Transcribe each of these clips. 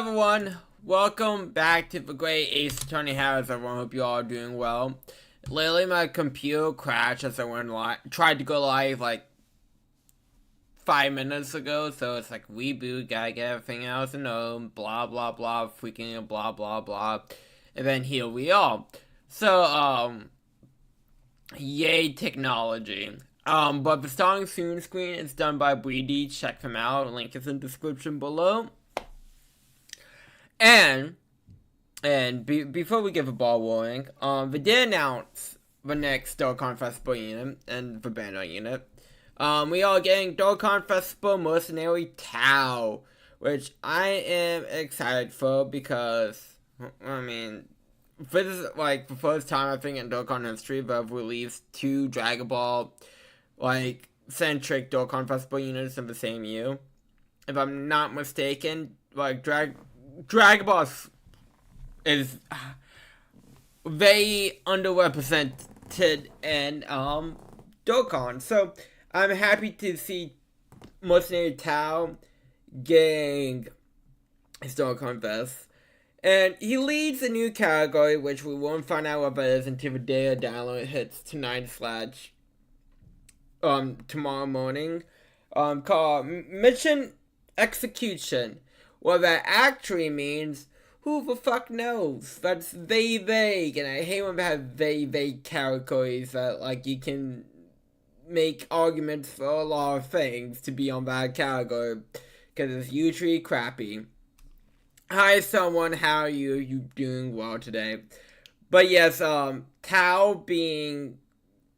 everyone, welcome back to the great Ace Attorney. How's everyone? Hope you all are doing well. Literally my computer crashed as I went live, tried to go live like 5 minutes ago, so it's like reboot, gotta get everything else in order, blah blah blah, freaking blah blah blah, and then here we are. So yay technology. But the starting soon screen is done by Breedy. Check them out, link is in the description below. And before we get the ball rolling, they did announce the next Dokkan Festival unit and the banner unit. We are getting Dokkan Festival Mercenary Tao, which I am excited for because, I mean, this is like the first time I think in Dokkan history they've released 2 Dragon Ball, like, centric Dokkan Festival units in the same year. If I'm not mistaken, like, Dragon Ball is very underrepresented in Dokkan, so I'm happy to see Mercenary Tao getting his Dokkan Fest. And he leads a new category, which we won't find out what that is until the day of download hits tonight / tomorrow morning, called Mission Execution. What that actually means, who the fuck knows? That's very vague, and I hate when they have very vague categories that, like, you can make arguments for a lot of things to be on that category, because it's usually crappy. Hi someone, how are you? You doing well today? But yes, Tao being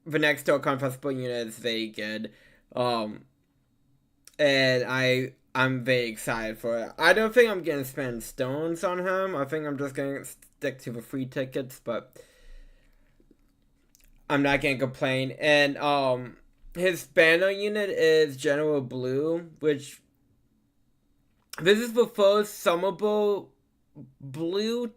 the next Dokkan Festival unit is very good. And I'm very excited for it. I don't think I'm gonna spend stones on him. I think I'm just gonna stick to the free tickets, but I'm not gonna complain. And his banner unit is General Blue, which this is the first Summerable Blue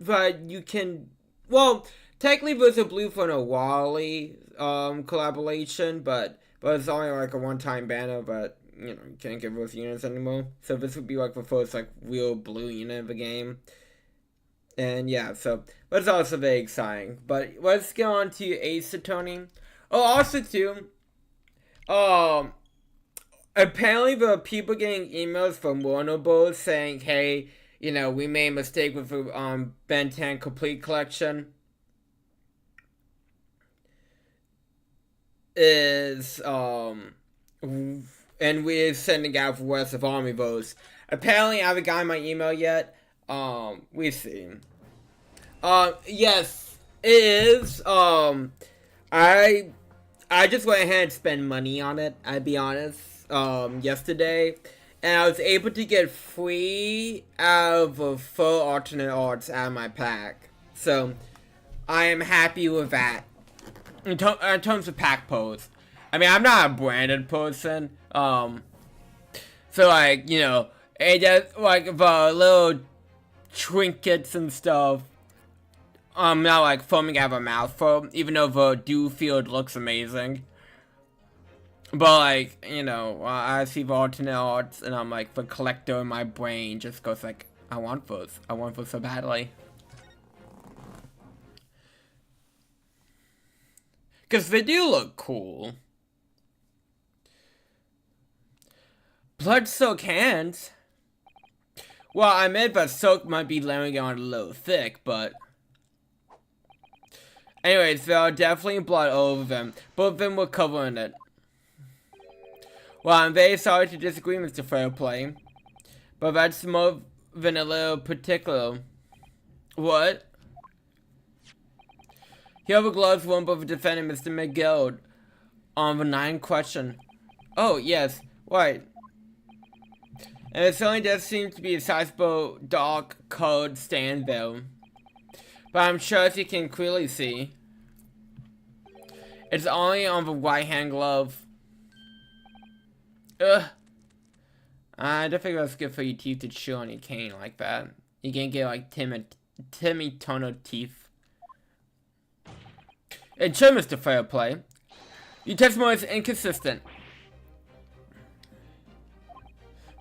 that you can, well, technically there's a Blue for a Wally collaboration, but it's only like a one-time banner, but you know, you can't get those units anymore. So this would be like the first like real blue unit of the game. And yeah, so that's also very exciting. But let's get on to Ace Attorney. Oh, also too, apparently there are people getting emails from Warner Bros. Saying, hey, you know, we made a mistake with the Ben 10 Complete Collection. And we're sending out for West of Army votes. Apparently I haven't gotten my email yet. We see. Yes, it is. I just went ahead and spent money on it, I'll be honest, yesterday. And I was able to get 3 out of 4 alternate arts out of my pack. So, I am happy with that. In terms of pack pose. I mean, I'm not a branded person. So like, you know, it just, like, the little trinkets and stuff, I'm not like foaming out of a mouthful, even though the dew field looks amazing. But like, you know, I see the alternate arts and I'm like, the collector in my brain just goes like, I want those so badly. Cause they do look cool. Blood soak hands. Well, I admit that soak might be layering on a little thick, but anyways, there are definitely blood all over them. Both of them were covering it. Well, I'm very sorry to disagree, Mr. Fairplay, but that's more than a little particular. What? Here are the gloves worn by the defendant, Mr. McGill, on the 9th question. Oh, yes, right. And it certainly does seem to be a sizable dark colored stain though. But I'm sure as you can clearly see, it's only on the right hand glove. Ugh. I don't think that's good for your teeth to chew on your cane like that. You can get like Timmy Turner teeth. And sure, Mr. Fairplay, your testimony is inconsistent.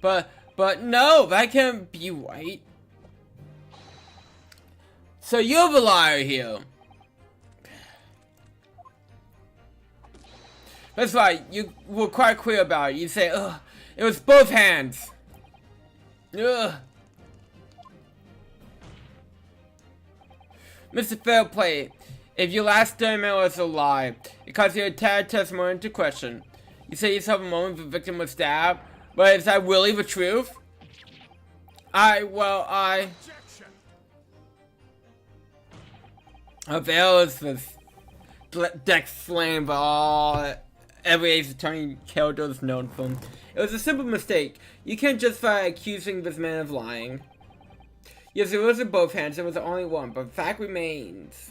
But no, that can't be right. So you're the liar here. That's right, you were quite clear about it. You say, ugh, it was both hands. Ugh. Mr. Fairplay, if your last statement was a lie, it calls your entire testimony into question. You say yourself a moment the victim was stabbed, but is that really the truth? Avail is this deck slam for all every Ace Attorney character is known from. It was a simple mistake. You can't justify accusing this man of lying. Yes, it was in both hands, there was only one, but the fact remains.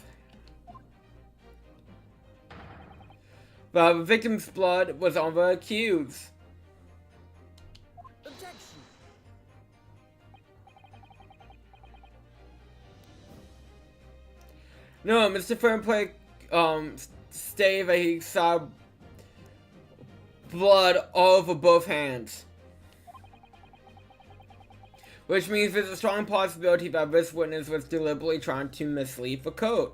But the victim's blood was on the accused. Objection. No, Mr. Fairplay stated that he saw blood all over both hands. Which means there's a strong possibility that this witness was deliberately trying to mislead the court.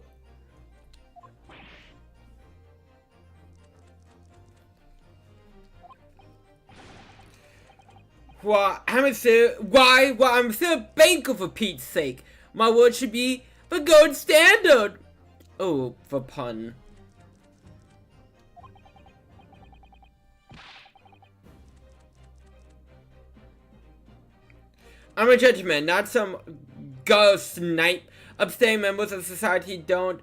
Well, I'm still a banker for Pete's sake. My word should be the gold standard. Oh, the pun. I'm a gentleman, not some ghost snipe. Upstanding members of society don't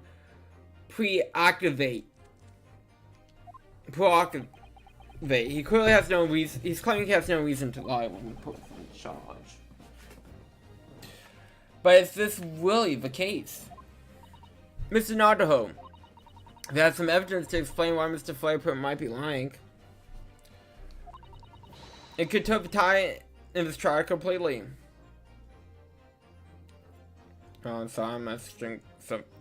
proactivate. He clearly has no reason. He's claiming he has no reason to lie when he puts in charge. But is this really the case? Mr. Nadaho, we have some evidence to explain why Mr. Flairput might be lying. It could tie in this trial completely. Oh, sorry, I'm messaging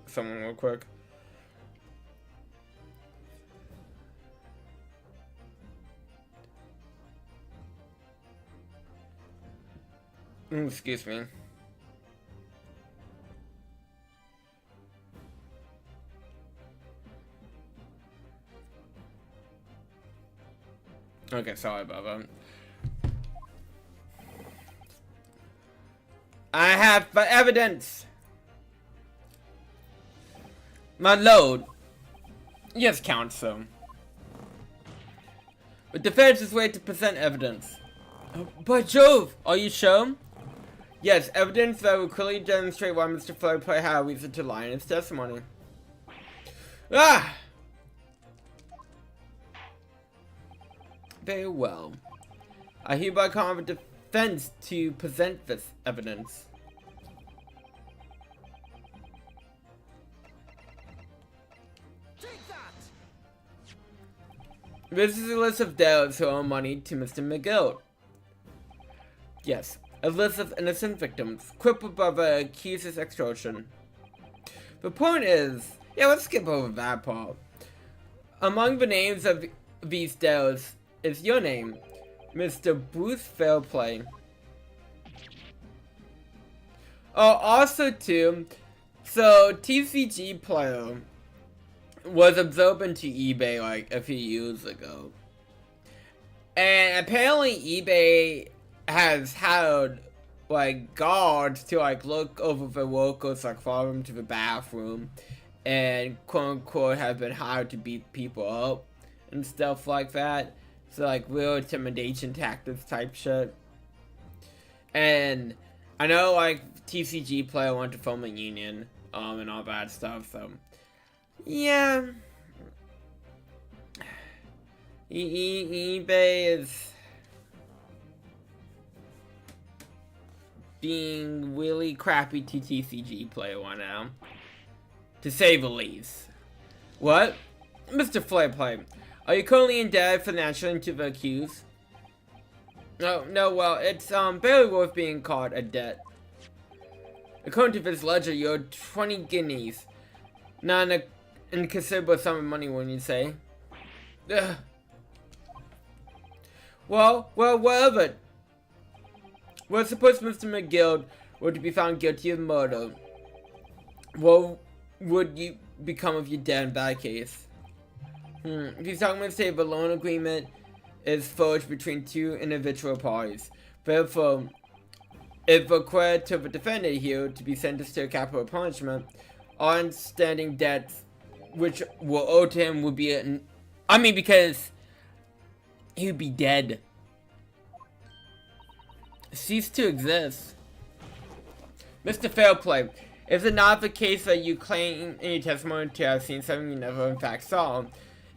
someone real quick. Excuse me. Okay, sorry about that. I have the evidence. My lord. Yes, counsel. The defense is ready to present evidence. By Jove, are you sure? Yes, evidence that will clearly demonstrate why Mr. Fairplay had a reason to lie in his testimony. Ah! Very well. I hereby call the defense to present this evidence. Take that. This is a list of debtors who owe money to Mr. McGill. Yes, a list of innocent victims, crippled by the accuser's extortion. The point is, yeah, let's skip over that part. Among the names of these debtors is your name, Mr. Bruce Fairplay. Oh, also too, so TCG Player was absorbed into eBay like a few years ago. And apparently eBay has had like guards to like look over the workers, like follow them to the bathroom, and quote unquote have been hired to beat people up and stuff like that. So like real intimidation tactics type shit. And I know like TCG Player wanted to form a union and all that stuff, so yeah. eBay is being really crappy to TCG Player right now, to say the least. What? Mr. Fairplay, are you currently indebted financially to the accused? No, well, it's barely worth being called a debt. According to this ledger, you're 20 guineas. Not an inconsiderable sum of money, wouldn't you say? Ugh. Well, whatever. Well, suppose Mr. McGill were to be found guilty of murder. What would you become of your dad in that case? These documents say the loan agreement is forged between two individual parties. Therefore, if required to the defendant here to be sentenced to a capital punishment, all outstanding debts which were owed to him would be because he would be dead. Cease to exist. Mr. Fairplay, is it not the case that you claim in your testimony to have seen something you never in fact saw?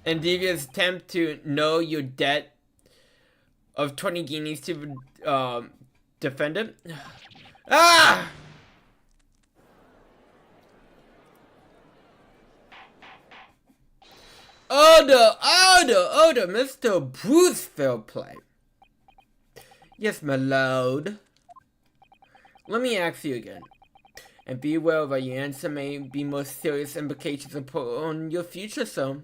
And devious attempt to know your debt of 20 guineas to the defendant? Ah! Order, Mr. Bruce Fairplay. Yes, my lord. Let me ask you again, and be aware that your answer may be most serious implications upon your future, so.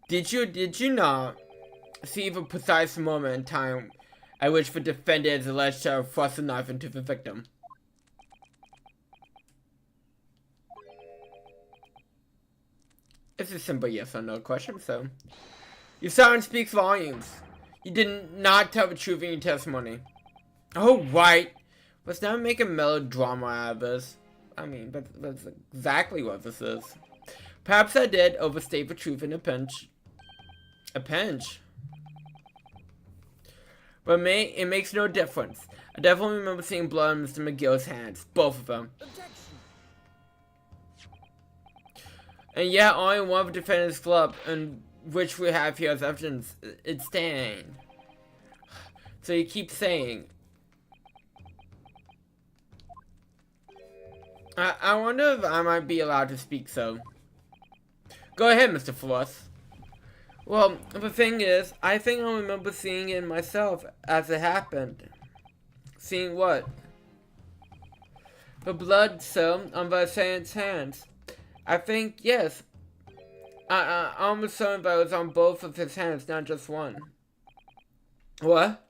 Did you not see the precise moment in time at which the defendant is alleged to have thrust a knife into the victim? It's a simple yes or no question, so. Your silence speaks volumes. You did not tell the truth in your testimony. Oh, right. Let's not make a melodrama out of this. I mean, that's exactly what this is. Perhaps I did overstate the truth in a pinch. A pinch? But it makes no difference. I definitely remember seeing blood on Mr. McGill's hands. Both of them. Objection. And yet, only one of the defendant's glove, and which we have here as evidence, it's stained. So you keep saying. I wonder if I might be allowed to speak so. Go ahead, Mr. Floss. Well, the thing is, I think I remember seeing it myself as it happened. Seeing what? The blood, sir, on the assailant hands. I think, yes. I'm almost certain that it was on both of his hands, not just one. What?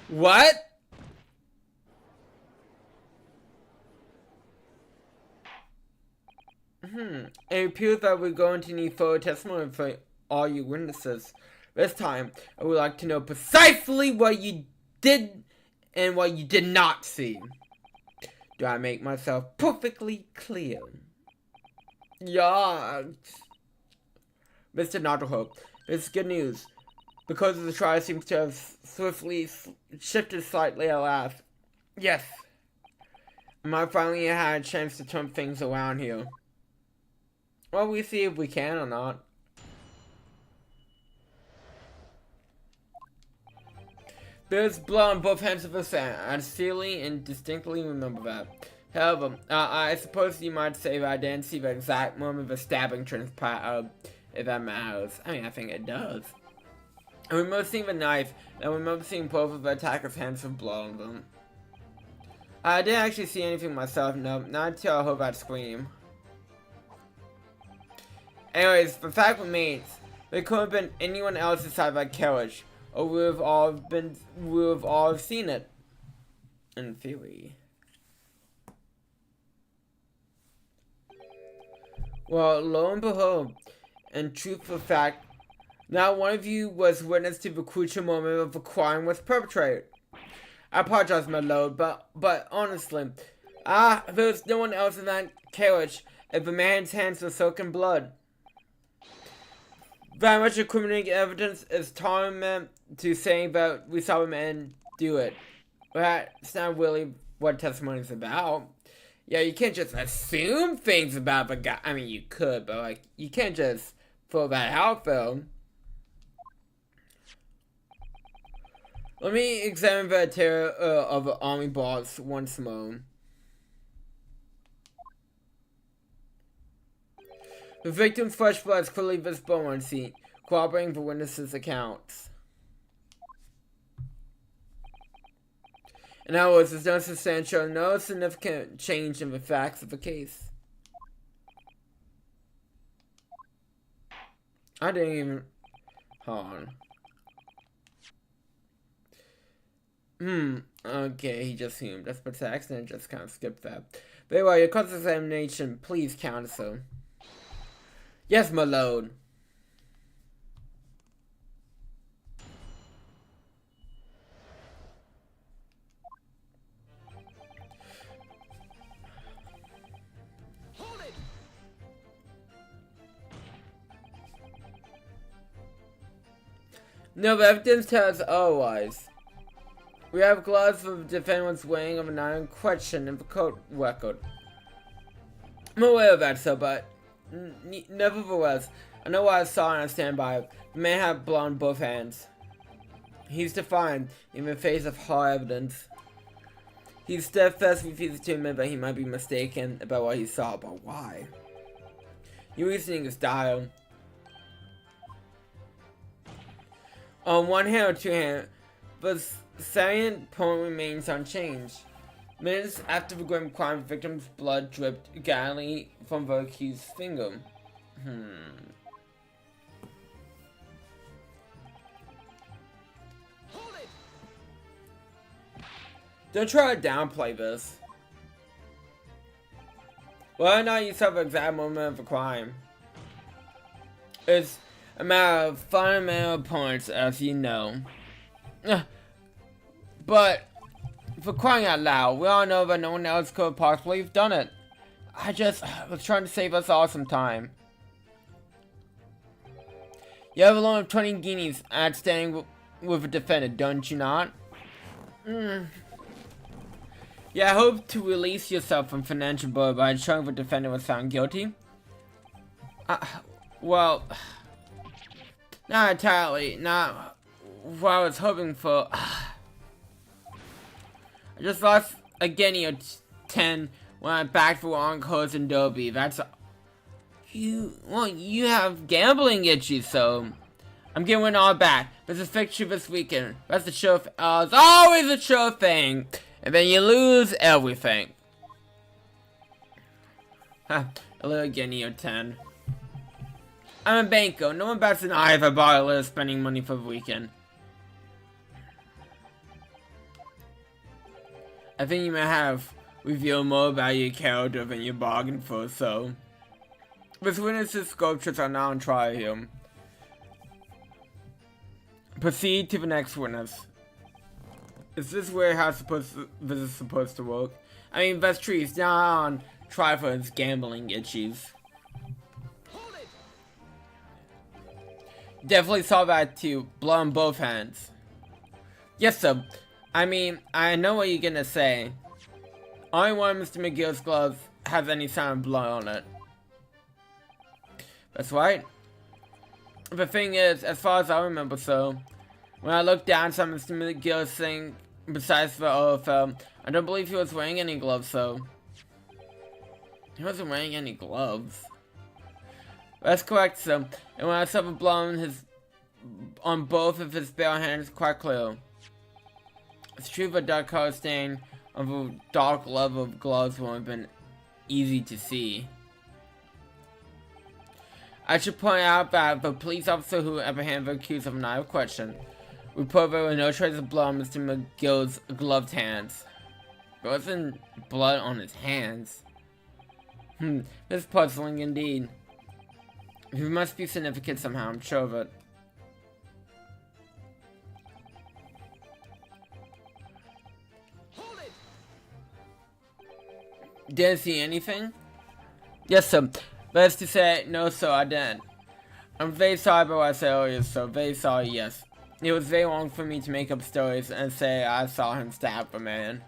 What? It appears that we're going to need further testimony for all you witnesses. This time, I would like to know precisely what you did and what you did not see. Do I make myself perfectly clear? Yeah. Mr. Notterhope, this is good news. Because the trial seems to have swiftly shifted slightly at last. Yes. I might finally had a chance to turn things around here. Well, we see if we can or not. There's blood on both hands of the sand. I sincerely and distinctly remember that. However, I suppose you might say that I didn't see the exact moment the stabbing transpired, if that matters. I mean, I think it does. I remember seeing the knife, and I remember seeing both of the attacker's hands with blood on them. I didn't actually see anything myself, no, not until I heard that scream. Anyways, the fact remains, there could have been anyone else inside that carriage, or we would have all seen it. In theory. Well, lo and behold, in truth of fact, not one of you was witness to the crucial moment of the crime was perpetrated. I apologize, my lord, but honestly, there was no one else in that carriage if the man's hands were soaked in blood. Very much incriminating evidence is tantamount to saying that we saw a man do it. That's not really what testimony is about. Yeah, you can't just assume things about the guy. I mean, you could, but like, you can't just throw that out, though. Let me examine the interior of the army boss once more. The victim's fresh blood is clearly visible on scene, corroborating the witness's accounts. In other words, there's no substantial, no significant change in the facts of the case. I didn't even... Hold on. Okay, he just assumed. That's by accident, just kind of skipped that. But anyway, your course examination, please counsel. Yes, my lord. Hold it! No, but evidence tells us otherwise. We have gloves for the defendant's weighing of an iron question in the court record. I'm aware of that, sir, but nevertheless, I know what I saw and I stand by it. The man had blood on both hands. He's defiant in the face of hard evidence. He steadfastly refuses to admit that he might be mistaken about what he saw, but why? Your reasoning is dire. On one hand or two hands, the salient point remains unchanged. Minutes after the grim crime, the victim's blood dripped gallantly from the accused's finger. Hold it! Don't try to downplay this. Whether or not you saw the exact moment of the crime, it's a matter of fundamental points, as you know. But, for crying out loud, we all know that no one else could possibly have done it. I just was trying to save us all some time. You have a loan of 20 guineas outstanding with a defendant, don't you not? Yeah, I hope to release yourself from financial burden by ensuring the defendant was found guilty. Well, not entirely, not what I was hoping for. I just lost a guinea or 10 when I backed for Encores and Dobie. That's you have gambling itchy, so I'm getting all back. There's a fixture this weekend. That's a sure. It's always a sure thing, and then you lose everything. A little guinea or 10. I'm a banker. No one bats an eye if I bought a little spending money for the weekend. I think you might have revealed more about your character than you bargained for, so. This witness's sculptures are now on trial here. Proceed to the next witness. Is this where this is supposed to work? I mean, that's true. He's now on trial for his gambling itchies. Hold it! Definitely saw that too. Blood on both hands. Yes, sir. I mean, I know what you're gonna say. Only one of Mr. McGill's gloves has any sign of blood on it. That's right. The thing is, as far as I remember, so when I looked down, some Mr. McGill's thing besides the OFL, I don't believe he was wearing any gloves, so he wasn't wearing any gloves. That's correct, sir. And when I saw the blood on both of his bare hands, quite clear. It's true the dark color stain of a dark level of gloves would have been easy to see. I should point out that the police officer who apprehended the accused of an eye of question reported there were no traces of blood on Mr. McGill's gloved hands. There wasn't blood on his hands. This is puzzling indeed. It must be significant somehow, I'm sure of it. Hold it! Didn't see anything? Yes, sir. But as to say, no, sir, I didn't. I'm very sorry about what I said earlier, sir. Very sorry, yes. It was very wrong for me to make up stories and say I saw him stab a man.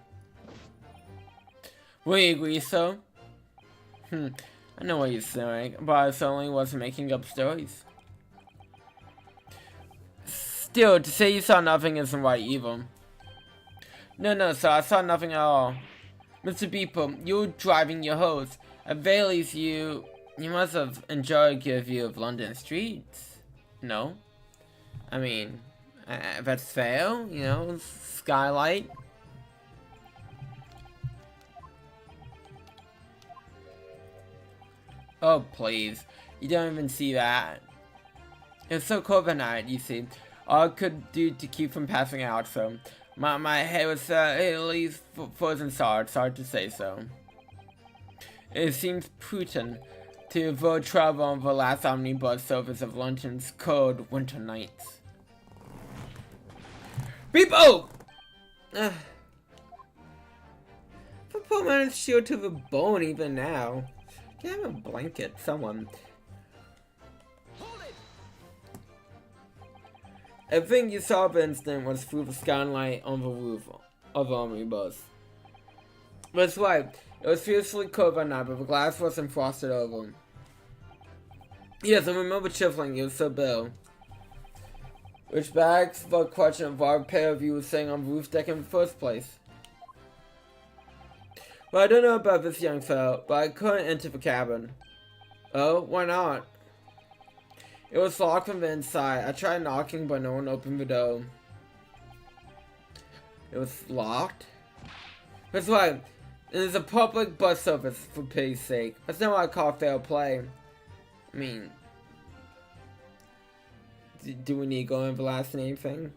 Will you agree, sir? I know what you're saying, but I certainly wasn't making up stories. Still, to say you saw nothing isn't right either. No, sir, I saw nothing at all. Mr. Beeper, you were driving your hose. At very least, you must have enjoyed your view of London streets. No? I mean, that's fair, you know, skylight. Oh, please. You don't even see that. It's so cold at night, you see. All I could do to keep from passing out, so My head was at least frozen solid. It's hard to say so. It seems prudent to avoid travel on the last omnibus service of London's cold winter nights. People! The poor man is chilled to the bone even now. Get him a blanket, someone. Hold it. Everything you saw the instant was through the skylight on the roof of the omnibus. That's right. It was fiercely cold by night, but the glass wasn't frosted over. Yes, I remember chiseling you, so Bill. Which begs the question of why a pair of you was staying on the roof deck in the first place. Well, I don't know about this young fellow, but I couldn't enter the cabin. Oh, why not? It was locked from the inside. I tried knocking, but no one opened the door. It was locked? That's right. It is a public bus service, for pity's sake. That's not what I call fair play. I mean, do we need to go over the last name thing?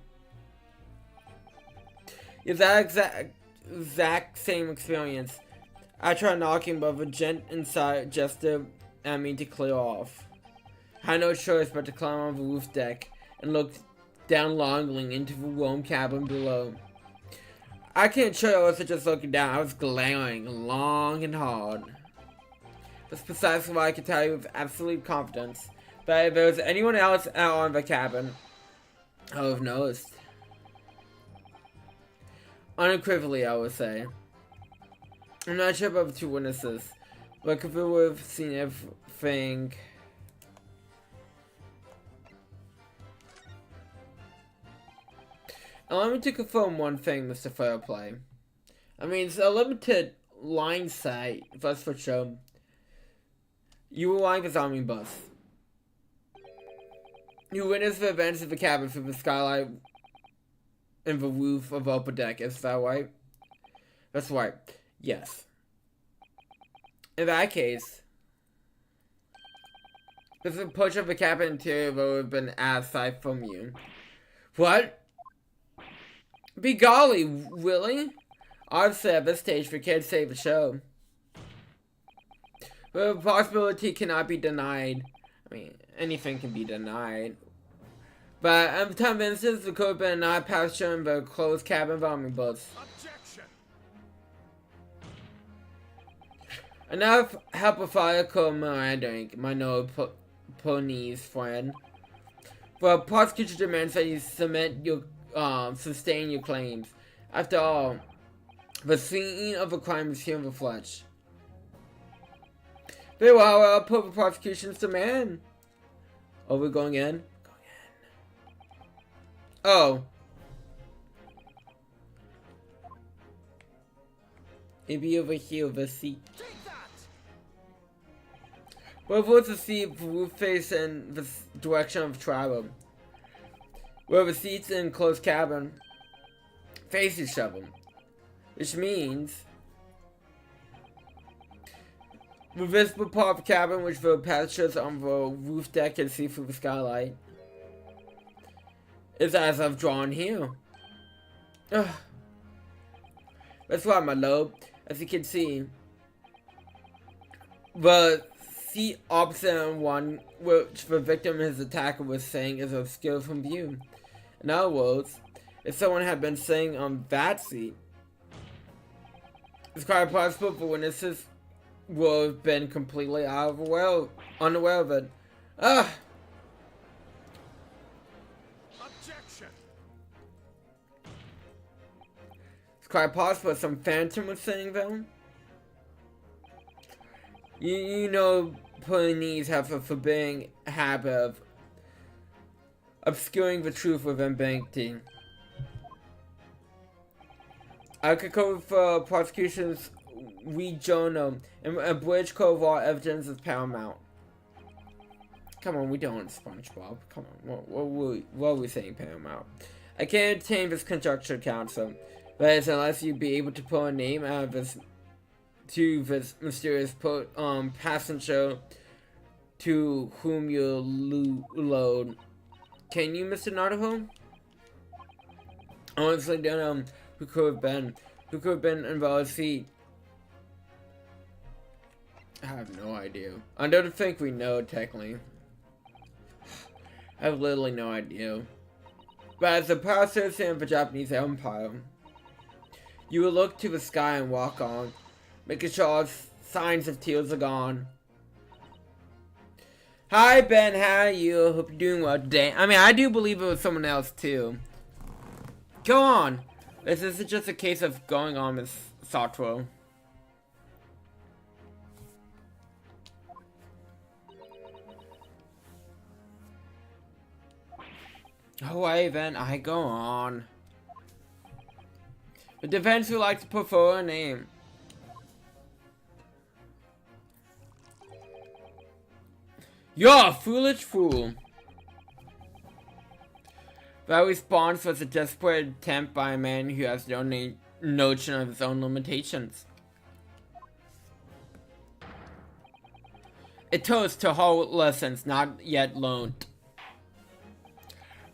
Is that exact same experience? I tried knocking, but the gent inside gestured at me to clear off. I had no choice but to climb on the roof deck and look down longingly into the warm cabin below. I can't show you I wasn't just looking down, I was glaring long and hard. That's precisely why I can tell you with absolute confidence that if there was anyone else out in the cabin, I would have noticed. Unequivocally, I would say. I'm not sure about the two witnesses, but if we would have seen everything. Allow me to confirm one thing, Mr. Fairplay. I mean, it's a limited line sight, that's for sure. You were lying as omnibus. You witnessed the events of the cabin through the skylight and the roof of the upper deck, is that right? That's right, yes. In that case, this approach of the cabin interior would have been out of sight from you. What? Be golly, really? Honestly, at this stage, we can't save the show. But the possibility cannot be denied. I mean, anything can be denied. But at the time of instance, there could have been an odd pasture in the closed cabin of omnibus. Objection. Enough hypothetical meandering, my no pony's friend. But prosecution demands that you submit your sustain your claims. After all, the scene of a crime is here in the flesh. Very well, I'll put the prosecution's demand. Are we going in? Going in. Oh. Maybe over here, the seat. Take that. We're supposed to see the roof face in the direction of travel. Where the seats in closed cabin face each other. Which means the visible part of the cabin which the passengers on the roof deck can see through the skylight is as I've drawn here. Ugh. That's right, my lord. As you can see, the seat opposite one which the victim and his attacker was saying is obscured from view. In other words, if someone had been sitting on that seat, it's quite possible the witnesses would have been completely unaware of it. Ugh! Objection. It's quite possible some phantom was sitting there. You know, ponies have a forbidding habit of obscuring the truth with ambiguity. I could go for prosecution's rejournal and abridged court law evidence is paramount. Come on, we don't want SpongeBob. Come on, what are we saying, paramount? I can't obtain this conjecture, counsel. That is, unless you be able to pull a name out of this to this mysterious passenger to whom you load. Can you, Mr. Nardahome? Honestly, don't know who could have been. Who could have been involved? See, I have no idea. I don't think we know, technically. I have literally no idea. But as a power citizen of the Japanese Empire, you will look to the sky and walk on, making sure all signs of tears are gone. Hi Ben, how are you? Hope you're doing well today. I mean, I do believe it was someone else too. Go on. This is just a case of going on with Satro. Away then, I go on. The defense would like to put forward a name. You're a foolish fool. That response was a desperate attempt by a man who has no notion of his own limitations. A toast to all lessons not yet learned.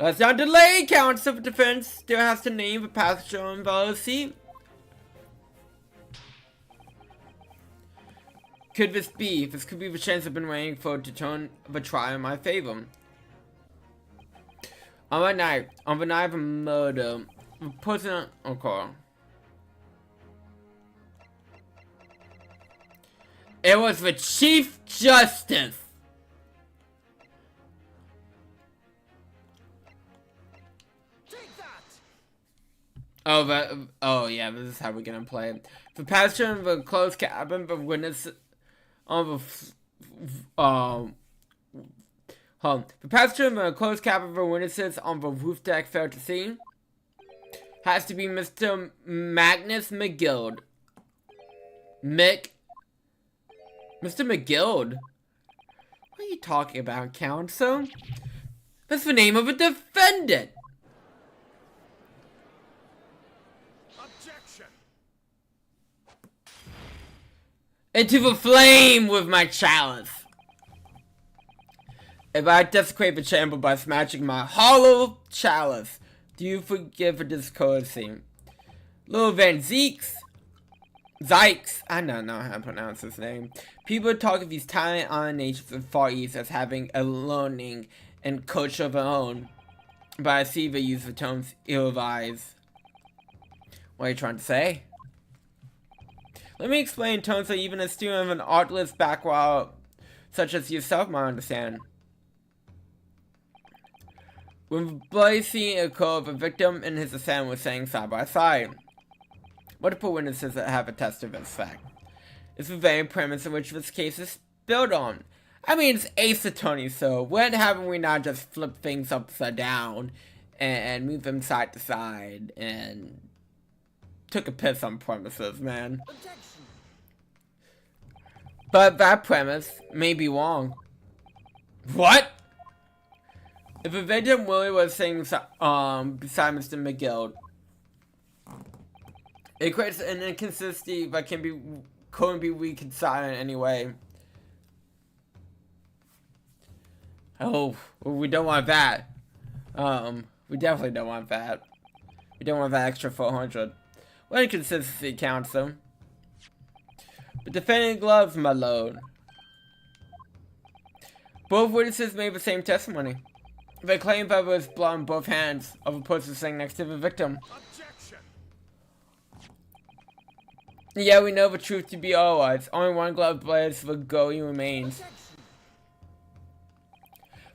Let's not delay. Council of Defense still has to name the passenger on policy. Could this be? This could be the chance I've been waiting for to turn the trial in my favor. On the night of the murder, the person. Okay. It was the Chief Justice. Oh yeah, this is how we're gonna play it. The passenger in the closed cabin, the witness on the the passenger in the closed cabin, the witnesses on the roof deck failed to see. Has to be Mr. Magnus McGill. Mr. McGill? What are you talking about, counsel? That's the name of a defendant. Into the flame with my chalice. If I desecrate the chamber by smashing my hollow chalice, do you forgive the discourtesy? Little Van Zeeks, I don't know how to pronounce his name. People talk of these tiny island nations of Far East as having a learning and culture of their own, but I see they use the terms ill-advised. What are you trying to say? Let me explain in terms that even a student of an artless background such as yourself might understand. When bloody scene occurred, the victim and his assailant were standing side by side. Multiple witnesses that have attested to this fact. It's the very premise in which this case is built on. I mean, it's Ace Attorney, so when haven't we not just flipped things upside down and moved them side to side and took a piss on premises, man? But that premise may be wrong. What? If a victim really was sitting beside Mr. McGill, it creates an inconsistency that couldn't be reconciled in any way. Oh, we don't want that. We definitely don't want that. We don't want that extra 400. What inconsistency counts, though? The defendant gloves, my lord. Both witnesses made the same testimony. They claimed that there was blood on both hands of the person sitting next to the victim. Objection. Yeah, we know the truth to be otherwise. Only one glove blade for Goey remains.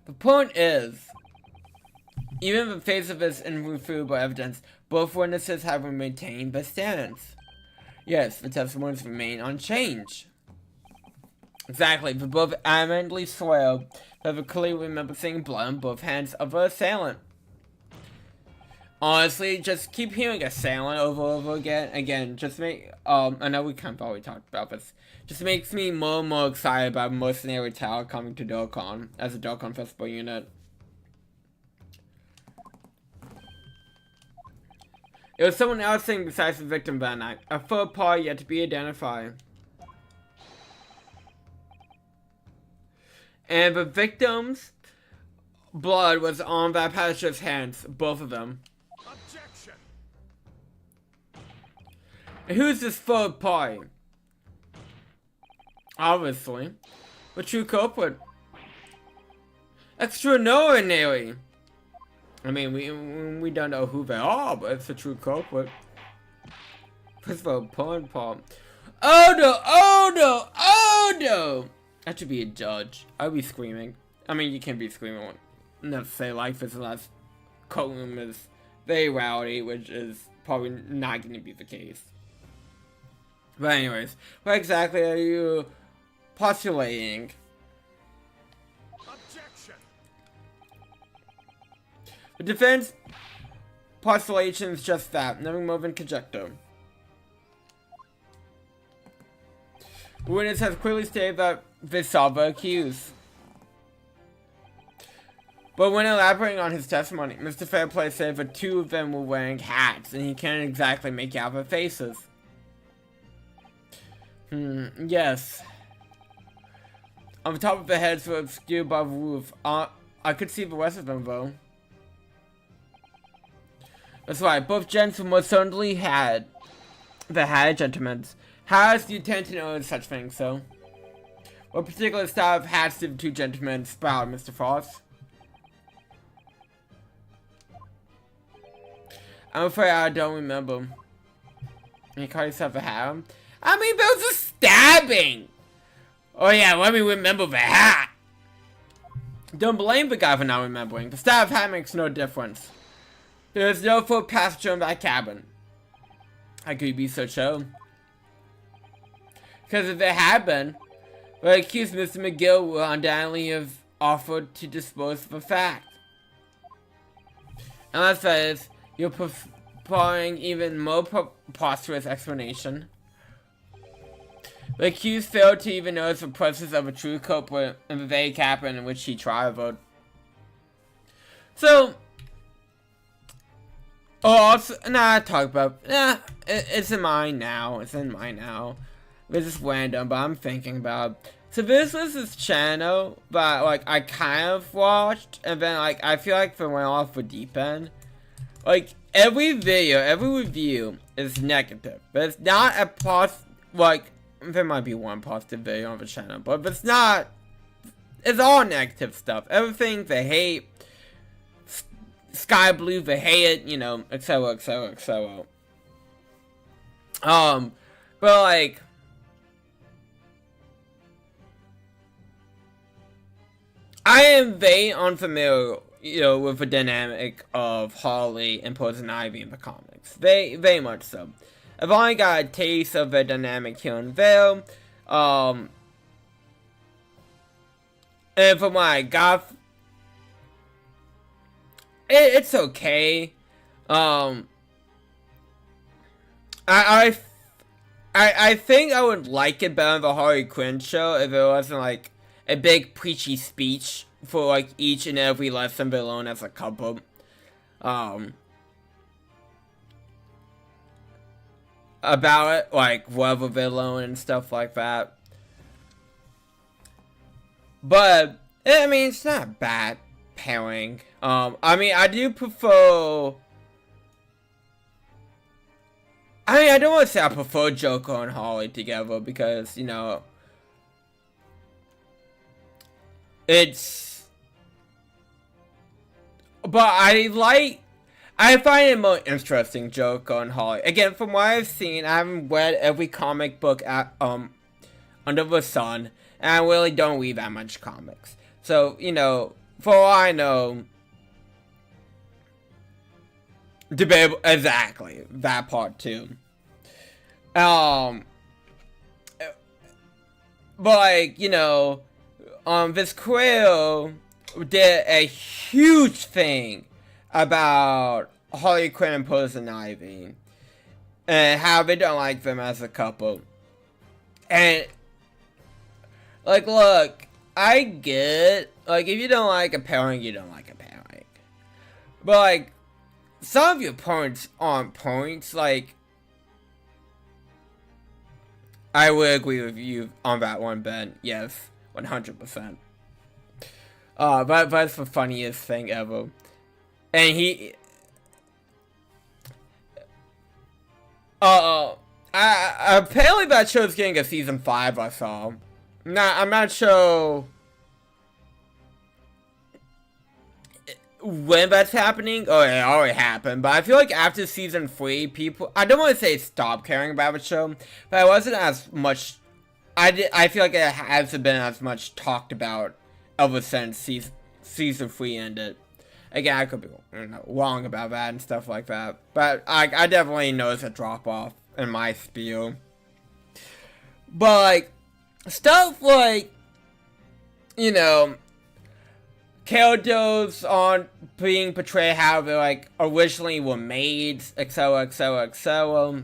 The point is, even in the face of this irrefutable evidence, both witnesses have maintained their stance. Yes, the testimonies remain unchanged. Exactly, they both adamantly swear that they clearly remember seeing blood on both hands of the assailant. Honestly, just keep hearing assailant over and over again, just make, I know we kind of already talked about this, just makes me more and more excited about Mercenary Tower coming to Dokkan, as a Dokkan Festival unit. It was someone else sitting besides the victim that night, a third party yet to be identified. And the victim's blood was on that passenger's hands, both of them. Objection. And who's this third party? Obviously, the true culprit. Extraordinary. I mean, we don't know who they are, but it's a true culprit. First of all, porn palm. Oh no! Oh no! Oh no! That should be a judge. I'll be screaming. I mean, you can't be screaming. Not to say life is unless courtroom is very rowdy, which is probably not going to be the case. But anyways, what exactly are you postulating? Objection. The defense postulation is just that, nothing more than conjecture. The witness has clearly stated that they saw the accused. But when elaborating on his testimony, Mr. Fairplay said that two of them were wearing hats, and he can't exactly make out their faces. Yes. On the top of the heads were obscured by the roof. I could see the rest of them, though. That's right, both gents most certainly had the hat gentlemen's. How does the intent to know such things, so? What particular style of hats did the two gentlemen sprout, Mr. Frost? I'm afraid I don't remember. You call yourself a hat? I mean, there was a stabbing! Oh yeah, let me remember the hat! Don't blame the guy for not remembering. The style of hat makes no difference. There is no foot passenger in that cabin. How could you be so sure? Because if there had been, the accused Mr. McGill would undoubtedly have offered to dispose of the fact. Unless that is, you're preparing even more preposterous explanation. The accused failed to even notice the presence of a true culprit in the very cabin in which he traveled. So, also, it's in mine now. It's in mine now. This is random, but I'm thinking about. So this was this channel that like I kind of watched, and then like I feel like they went off the deep end. Like every video, every review is negative, but it's not a like there might be one positive video on the channel, but it's not. It's all negative stuff. Everything they hate. Sky Blue, they hate it, you know, etc, etc, etc. But like, I am very unfamiliar, you know, with the dynamic of Harley and Poison Ivy in the comics. Very much so. I've only got a taste of the dynamic here and there. And from what I got, it's okay. I think I would like it better than the Harley Quinn show if it wasn't like a big preachy speech for like each and every lesson villain as a couple. About it, like whatever villain and stuff like that. But I mean, it's not bad pairing. I mean, I do prefer. I mean, I don't want to say I prefer Joker and Harley together because, you know, it's. But I find it more interesting, Joker and Harley. Again, from what I've seen, I haven't read every comic book under the sun, and I really don't read that much comics. So, you know, for all I know, debatable, exactly, that part too. But like, you know, this crew did a huge thing about Harley Quinn and Poison Ivy and how they don't like them as a couple. And like, look, I get, like, if you don't like a pairing, you don't like a pairing. But like, some of your points aren't points. Like, I would agree with you on that one, Ben. Yes, 100%. But that's the funniest thing ever. And Apparently that show's getting a season 5 or so. I'm not sure when that's happening. Oh, it already happened. But I feel like after season 3, people, I don't want to say stop caring about the show, but it wasn't as much, I feel like it hasn't been as much talked about ever since season 3 ended. Again, I could be wrong about that and stuff like that. But I definitely noticed a drop off in my spiel. But like, stuff like, you know, characters on being portrayed how they like originally were made, etc, etc, etc.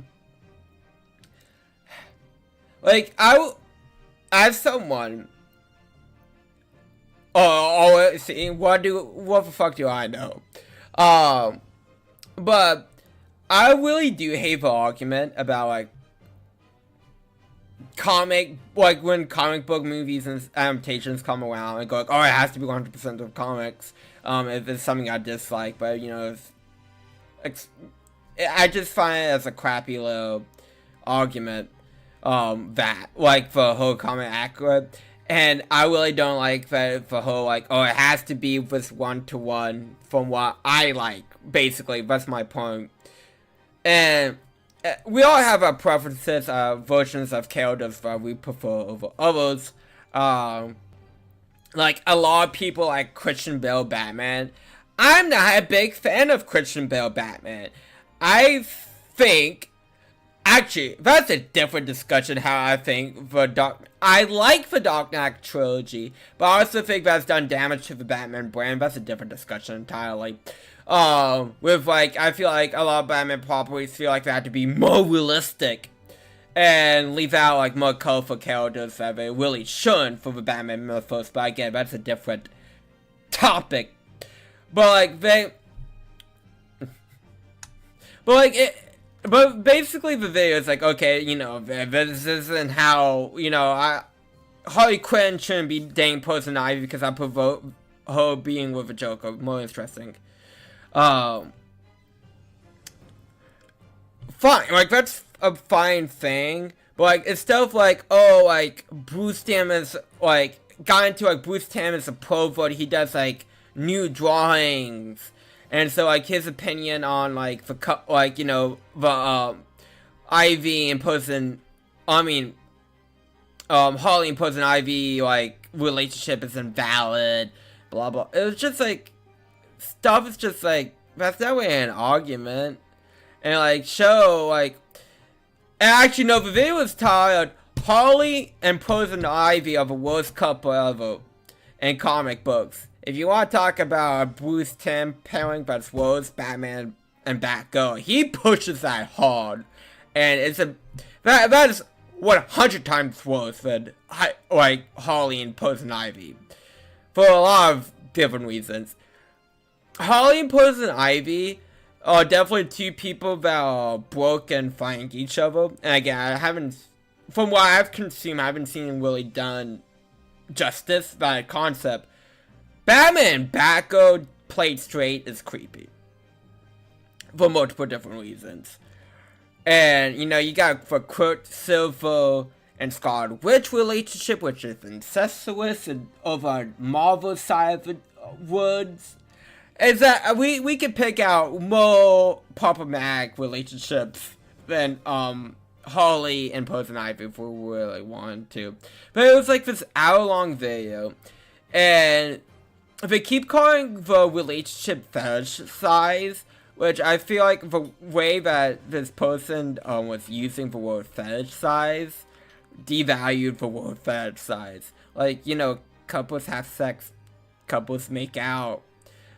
Like, as someone, see, what the fuck do I know? But I really do hate the argument about like when comic book movies and adaptations come around and go like, oh, it has to be 100% of comics. If it's something I dislike, but you know, I just find it as a crappy little argument. That like the whole comic accurate. And I really don't like that the whole, like, oh, it has to be this one-to-one from what I like, basically. That's my point. And we all have our preferences, versions of characters that we prefer over others. Like, a lot of people like Christian Bale Batman. I'm not a big fan of Christian Bale Batman. I think... Actually, that's a different discussion how I think I like the Dark Knight trilogy, but I also think that's done damage to the Batman brand. That's a different discussion entirely. With like, I feel like a lot of Batman properties feel like they have to be more realistic and leave out like more colorful characters that they really shouldn't for the Batman mythos. But again, that's a different topic. But like But basically the video is like, okay, you know, this isn't how, you know, Harley Quinn shouldn't be dating Poison Ivy because I provoke her being with a Joker. More interesting. Fine, like, that's a fine thing, but, like, it's stuff like, oh, like, Bruce Tam is, like, got into, like, Bruce Tam is a pervert, he does, like, new drawings. And so, like, his opinion on, like, the, like, you know, the, Ivy and Poison, Harley and Poison Ivy, like, relationship is invalid, blah, blah. It was just, like, stuff is just, like, that's not really an argument. And, like, show, like, and actually, no, the video was titled, Harley and Poison Ivy are the worst couple ever in comic books. If you want to talk about a Bruce Timm pairing that's worse, Batman and Batgirl, he pushes that hard, and it's that is 100 times worse than like Harley and Poison Ivy, for a lot of different reasons. Harley and Poison Ivy are definitely two people that are broke and fighting each other, and again, from what I've consumed, I haven't seen really done justice that concept. Batman and Batgirl played straight is creepy. For multiple different reasons. And, you know, you got for Quicksilver and Scarlet Witch relationship, which is incestuous and over Marvel's side of the woods. Is that we could pick out more problematic relationships than Harley and Poison Ivy if we really wanted to. But it was like this hour-long video. And they keep calling the relationship fetish size, which I feel like the way that this person was using the word fetish size devalued the word fetish size. Like, you know, couples have sex, couples make out.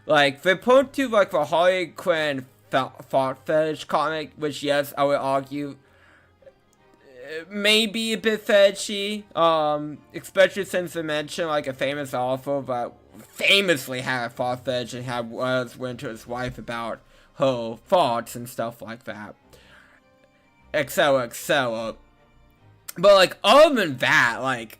Like, they point to, like, the Harley Quinn thought fetish comic, which, yes, I would argue may be a bit fetishy, especially since they mentioned, like, a famous author that famously had a thought fetish and had went to his wife about her thoughts and stuff like that, etc, etc. But, like, other than that, like,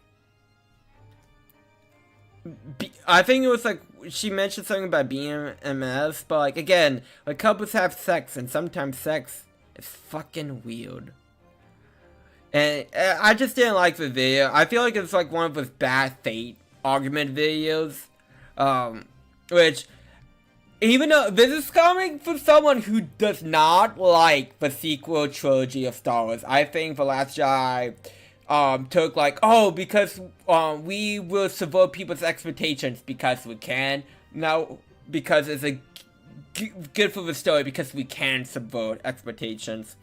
I think it was, like, she mentioned something about BMS, but, like, again, like, couples have sex, and sometimes sex is fucking weird. And I just didn't like the video. I feel like it's like one of those bad fate argument videos. Which, even though this is coming from someone who does not like the sequel trilogy of Star Wars, I think The Last Jedi took like, oh, because we will subvert people's expectations because we can. Now, because it's a good for the story, because we can subvert expectations.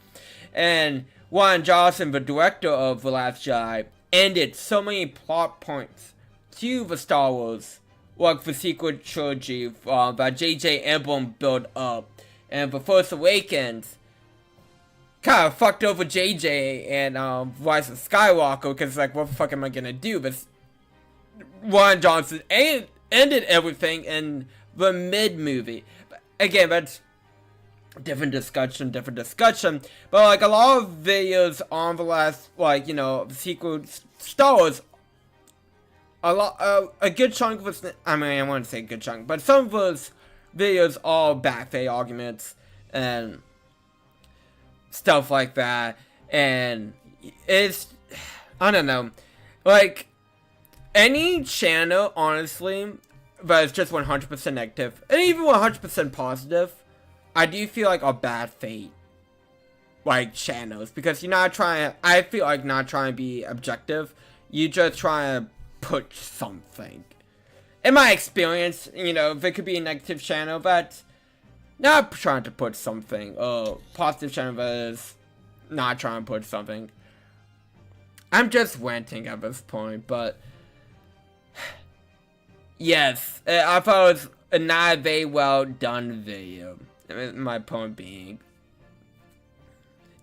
And Rian Johnson, the director of The Last Jedi, ended so many plot points to the Star Wars, like the sequel trilogy that J.J. Abrams built up. And The Force Awakens kind of fucked over JJ and Rise of Skywalker, because like, what the fuck am I gonna do? But Rian Johnson ended everything in the mid-movie. Again, that's different discussion. But like, a lot of videos on the last, like, you know, sequel Star Wars, a good chunk was, I mean, I want to say a good chunk, but some of those videos are backfade arguments and stuff like that, and it's, I don't know, like, any channel, honestly, that is just 100% negative, and even 100% positive, I do feel like are bad fate, like, channels, because you're not trying, I feel like not trying to be objective, you just trying to push something. In my experience, you know, there could be a negative channel, but not trying to put something, positive channel that is not trying to put something. I'm just ranting at this point, but yes, I thought it was a not very well done video. My point being,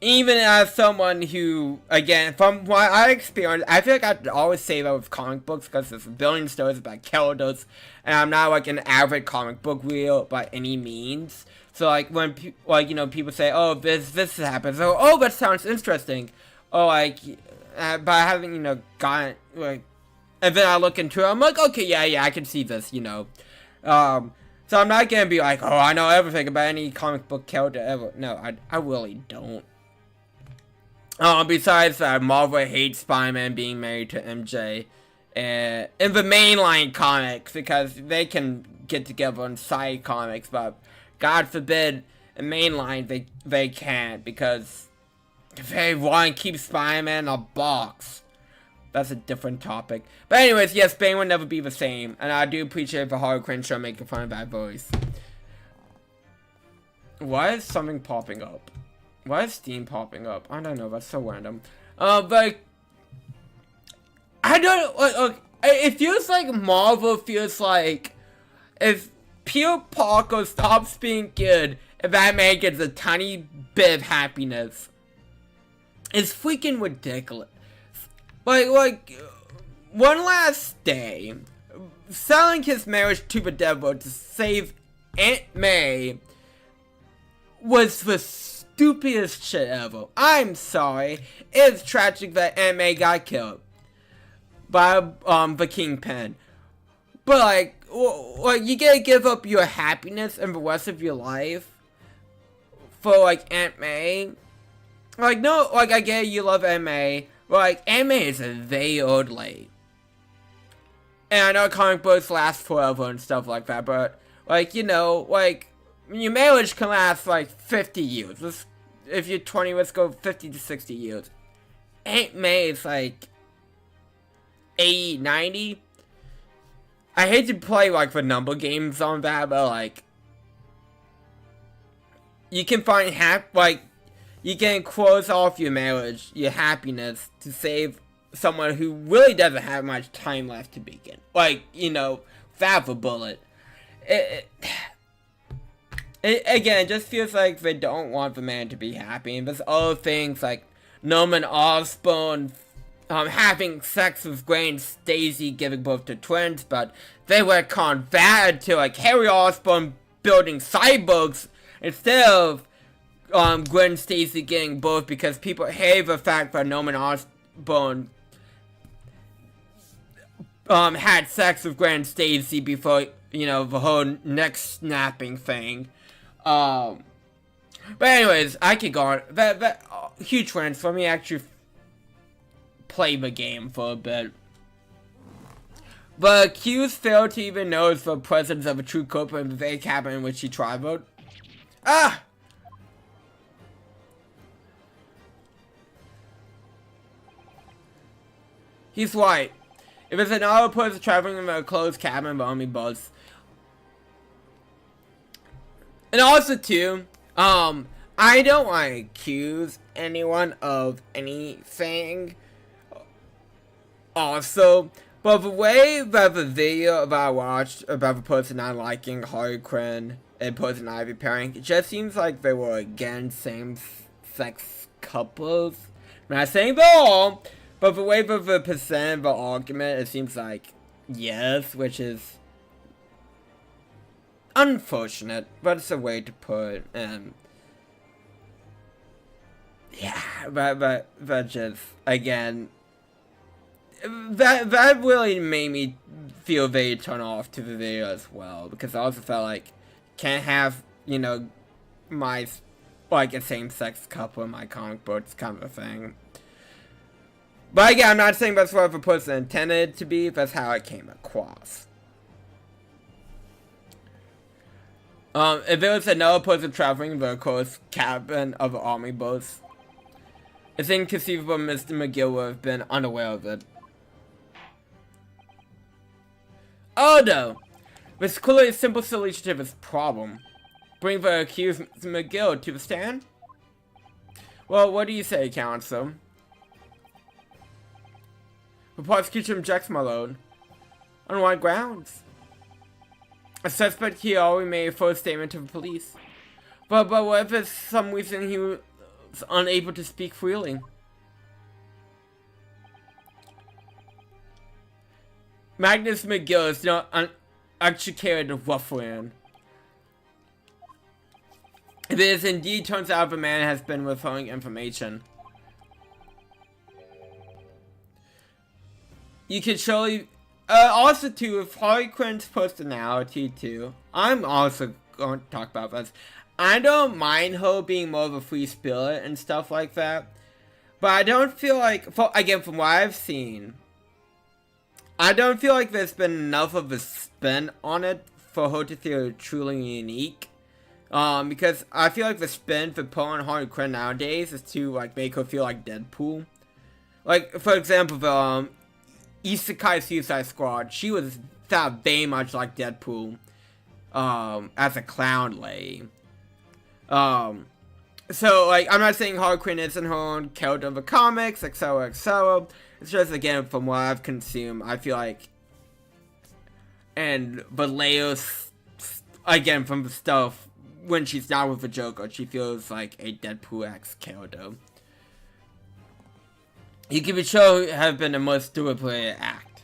even as someone who, again, from what I experienced, I feel like I always say that with comic books, because there's a billion stories about characters, and I'm not like an avid comic book reader by any means. So like, when like, you know, people say, oh, this happens, so, oh, that sounds interesting, oh, like, but I haven't, you know, gotten, like, and then I look into it, I'm like, okay, yeah, I can see this, you know, so I'm not gonna be like, oh, I know everything about any comic book character ever. No, I really don't. Besides that, Marvel hates Spider-Man being married to MJ in the mainline comics, because they can get together in side comics, but God forbid in mainline they can't, because they want to keep Spider-Man in a box. That's a different topic. But anyways, yes, Bane will never be the same, and I do appreciate the Harley Quinn show making fun of that voice. Why is something popping up? Why is Steam popping up? I don't know, that's so random. But I don't, like, it feels like Marvel feels like if Peter Parker stops being good, if Batman gets a tiny bit of happiness, it's freaking ridiculous. Like, one last day, selling his marriage to the devil to save Aunt May was the stupidest shit ever. I'm sorry. It's tragic that Aunt May got killed by the Kingpin. But like, you gotta give up your happiness and the rest of your life for like Aunt May. Like, no, like, I get you love Aunt May. But like, Aunt May is a very old lady. And I know comic books last forever and stuff like that, but like, you know, like, your marriage can last like 50 years. If you're 20, let's go 50 to 60 years. Aunt May is like 80, 90. I hate to play like the number games on that, but like, you can find you can close off your marriage, your happiness, to save someone who really doesn't have much time left to begin. Like, you know, without a bullet. Again, it just feels like they don't want the man to be happy. And there's other things like Norman Osborn having sex with Gwen Stacy, giving birth to twins, but they were converted to like Harry Osborn building cyborgs instead of Gwen Stacy getting birth, because people hate the fact that Norman Osborn had sex with Gwen Stacy before, you know, the whole neck snapping thing. But anyways, I could go on. That huge rant. Let me actually play the game for a bit. The accused failed to even notice the presence of a true culprit in the very cabin in which he traveled. Ah! He's right. If it's another person traveling in a closed cabin, the only bus. And also too, I don't want to accuse anyone of anything. Also, but the way that the video that I watched about the person not liking Harley Quinn and person Ivy pairing, it just seems like they were against same-sex couples. I'm not saying they're all, but the way that the percent of the argument, it seems like yes, which is unfortunate, but it's a way to put it. Yeah, but just again, that really made me feel very turned off to the video as well, because I also felt like can't have, you know, my like a same-sex couple in my comic books kind of a thing. But again, I'm not saying that's what the person intended to be, that's how it came across. If there was another person traveling the closed cabin of an army bus, it's inconceivable Mr. McGill would have been unaware of it. Oh no! This clearly a simple solution to this problem. Bring the accused Mr. McGill to the stand? Well, what do you say, counsel? The prosecution objects, my lord. On what grounds? A suspect here already made a full statement to the police. But what if for some reason he was unable to speak freely? Magnus McGill is not uneducated ruffian. If it indeed turns out the man has been withholding information, you can surely also too, with Harley Quinn's personality too, I'm also going to talk about this. I don't mind her being more of a free spirit and stuff like that, but I don't feel like, again, from what I've seen, I don't feel like there's been enough of a spin on it for her to feel truly unique. Because I feel like the spin for pulling Harley Quinn nowadays is to like make her feel like Deadpool. Like, for example, the Isekai Suicide Squad, she was felt very much like Deadpool, as a clown lady. So, like, I'm not saying Harley Quinn isn't her own character of the comics, etc., etc. It's just, again, from what I've consumed, I feel like, and Valeo's, again, from the stuff, when she's not with the Joker, she feels like a Deadpool-X character. You can be sure have been a most deliberate act.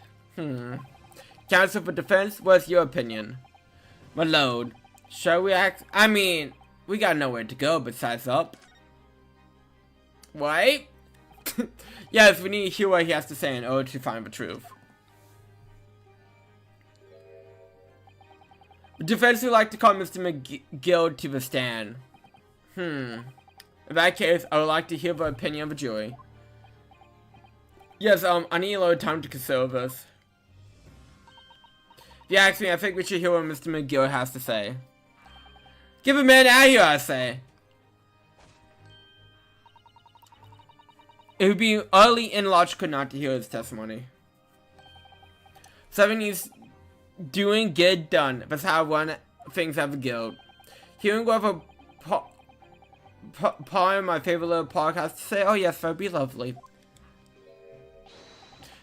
Counsel for defense, what's your opinion? My lord, shall we act? I mean, we got nowhere to go besides up. Right? Yes, we need to hear what he has to say in order to find the truth. The defense would like to call Mr. McGill to the stand. In that case, I would like to hear the opinion of the jury. Yes, I need a little time to consider this. If you ask me, I think we should hear what Mr. McGill has to say. Give a man out here, I say. It would be utterly illogical not to hear his testimony. Something he's doing, get done. That's how one things have a guild. Hearing what a part of my favorite little podcast to say, oh yes, that'd be lovely.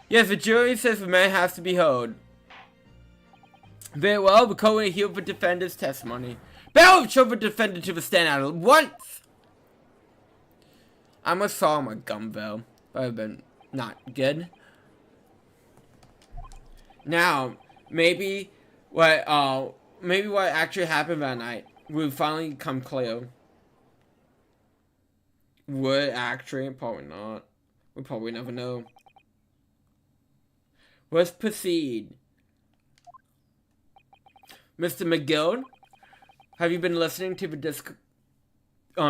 Yes, the jury says the man has to be heard. Very well, the court will hear the defendant's testimony. Better show the defendant to the stand at once! I almost saw my gum though. That would have been not good. Now, maybe what actually happened that night will finally come clear. Would actually? Probably not. We'll probably never know. Let's proceed. Mr. McGill, have you been listening to the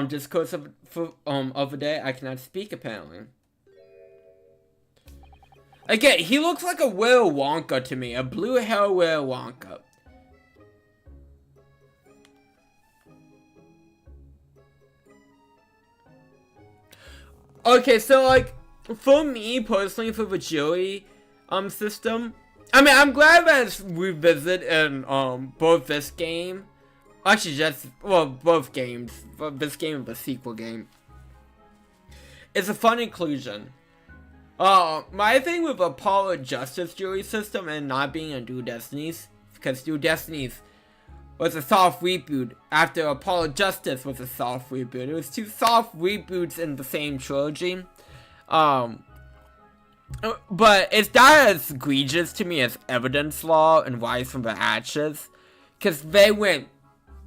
discourse of the day? I cannot speak, apparently. Again, he looks like a Willy Wonka to me. A blue hair Willy Wonka. Okay, so like, for me personally, for the Joey system, I mean, I'm glad that it's revisited in both this game, actually both games, but this game and the sequel game. It's a fun inclusion. My thing with Apollo Justice Joey system and not being a Dual Destinies, because Dual Destinies was a soft reboot after Apollo Justice was a soft reboot. It was two soft reboots in the same trilogy. But it's not as egregious to me as Evidence Law and Rise from the Ashes, because they went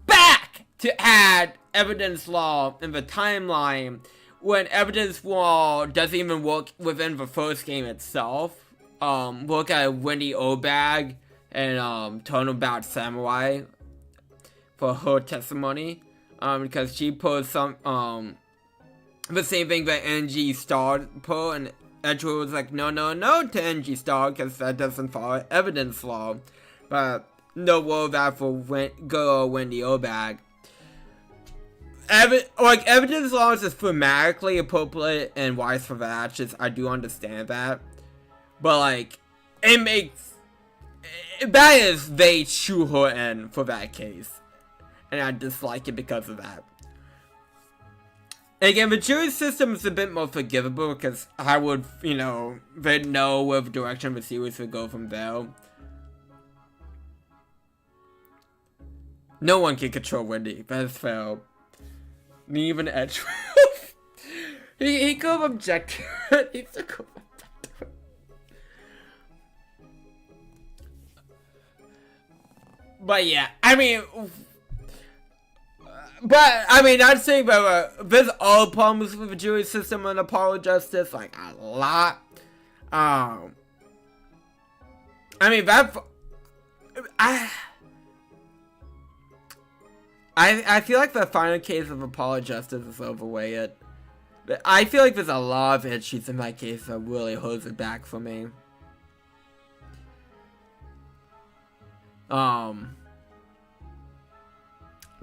back to add Evidence Law in the timeline when Evidence Law doesn't even work within the first game itself. Look at Wendy Obag and Turnabout Samurai for her testimony, because she put some the same thing that NG Star put, and Edgewood was like, no to NG Star, because that doesn't follow Evidence Law. But no word that for girl Wendy Obag. Evidence Law is just thematically appropriate and Wise for the Ashes. I do understand that, but like, that is they shoe her in for that case. And I dislike it because of that. Again, the jury system is a bit more forgivable because I would, they know where the direction of the series would go from there. No one can control Wendy. That's fair. Me even Edgeworth. he could have objected. He's a cool objector. But yeah, I mean... But, I mean, I'd say that there's all problems with the jury system and Apollo Justice, like, a lot. I mean, I feel like the final case of Apollo Justice is overrated. But I feel like there's a lot of issues in that case that really holds it back for me.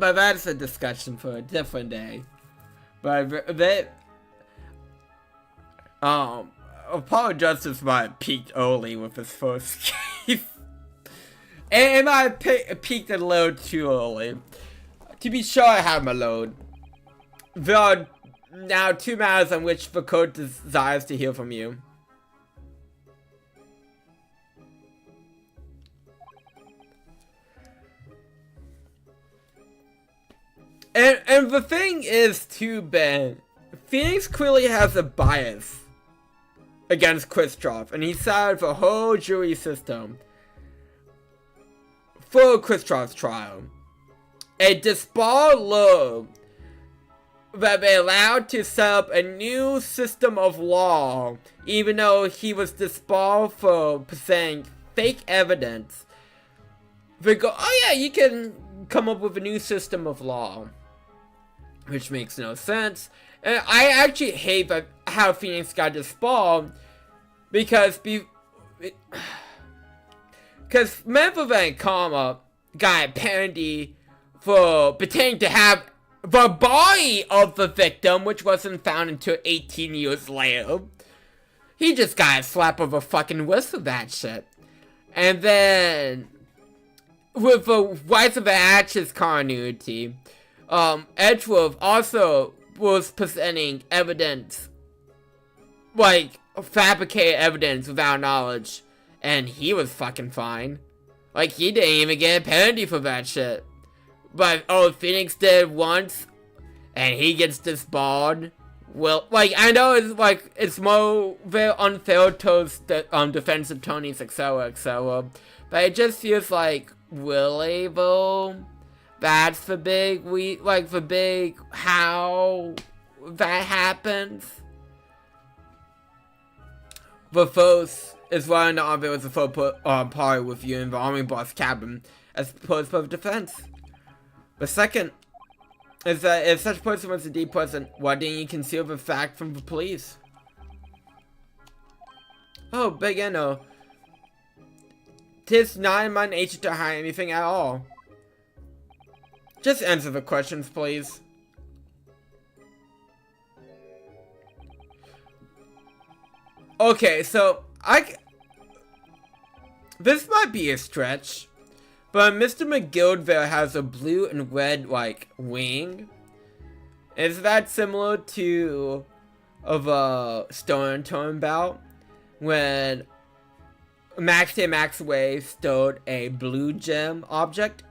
But that's a discussion for a different day. But Apollo Justice might have peaked early with his first case. And it might have peaked a little too early. To be sure, I have my load. There are now 2 matters on which the court desires to hear from you. And the thing is, too, Ben, Phoenix clearly has a bias against Kristoff, and he sided the whole jury system for Kristoff's trial. A disbarred law that they allowed to set up a new system of law, even though he was disbarred for presenting fake evidence. They go, oh yeah, you can come up with a new system of law. Which makes no sense. And I actually hate how Phoenix got disbarred, because Memphis and Karma got a penalty for pretending to have the body of the victim, which wasn't found until 18 years later. He just got a slap of a fucking whistle, that shit. And then, with the Rise of the Ashes continuity, Edgeworth also was presenting evidence, like, fabricated evidence without knowledge, and he was fucking fine. Like, he didn't even get a penalty for that shit. But, Phoenix did once, and he gets disbarred. Well, like, I know it's more very unfair towards the, defense attorneys, etc., but it just feels like, really, though? That's the big, how that happens. The first is why not there was a third party with you in the army boss cabin as opposed to the defense. The second is that if such person was indeed present, why didn't you conceal the fact from the police? Oh, big no. Tis not in my nature to hide anything at all. Just answer the questions, please. Okay, so this might be a stretch, but Mr. McGildville has a blue and red, like, wing. Is that similar to of a Stone Tone bout when Max Day Max Way stole a blue gem object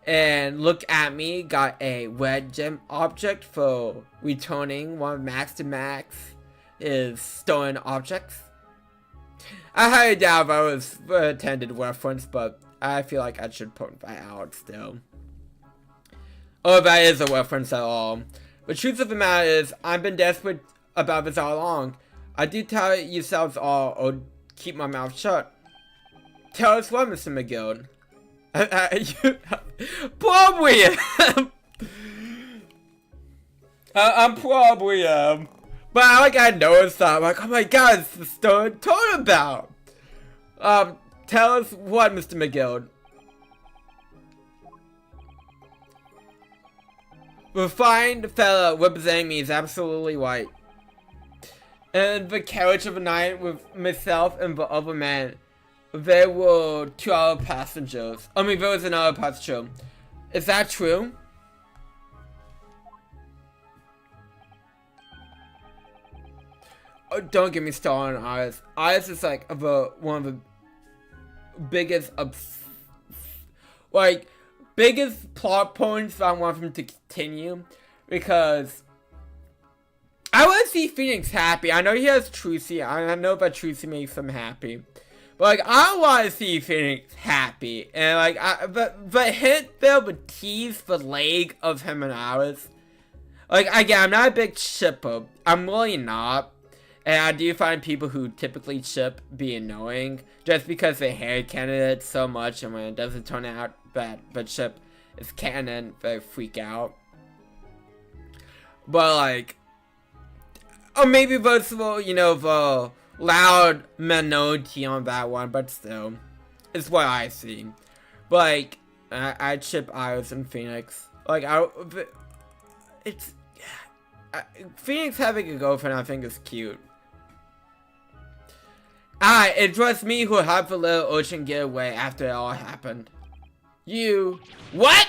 and Look At Me got a red gem object for returning one of Max to Max is stolen objects? I highly doubt if I was intended reference, but I feel like I should point that out still. Or if that is a reference at all. The truth of the matter is, I've been desperate about this all along. I do tell yourselves all, or keep my mouth shut. Tell us what, Mr. McGill. Probably am. I'm probably am. But I noticed that, like, oh my god, it's the Stone Tone about. Tell us what, Mr. McGill. Refined fella representing me is absolutely white. And the carriage of the night with myself and the other man, there were 2 other passengers. I mean, there was another passenger. Is that true? Oh, don't get me started on Iris. Iris is like one of the biggest biggest plot points that I want him to continue, because I want to see Phoenix happy. I know he has Trucy. I know that Trucy makes him happy, but like I want to see Phoenix happy, and like the hint there would tease the leg of him and Iris. Like again, I'm not a big shipper. I'm really not. And I do find people who typically ship be annoying just because they hate candidates so much, and when it doesn't turn out that the ship is canon, they freak out. But like, or maybe votes for, you know, the loud minority on that one, but still, it's what I see. But like, I'd ship Iris and Phoenix. Like, Phoenix having a girlfriend, I think, is cute. It was me who helped the little ocean get away after it all happened. You. What?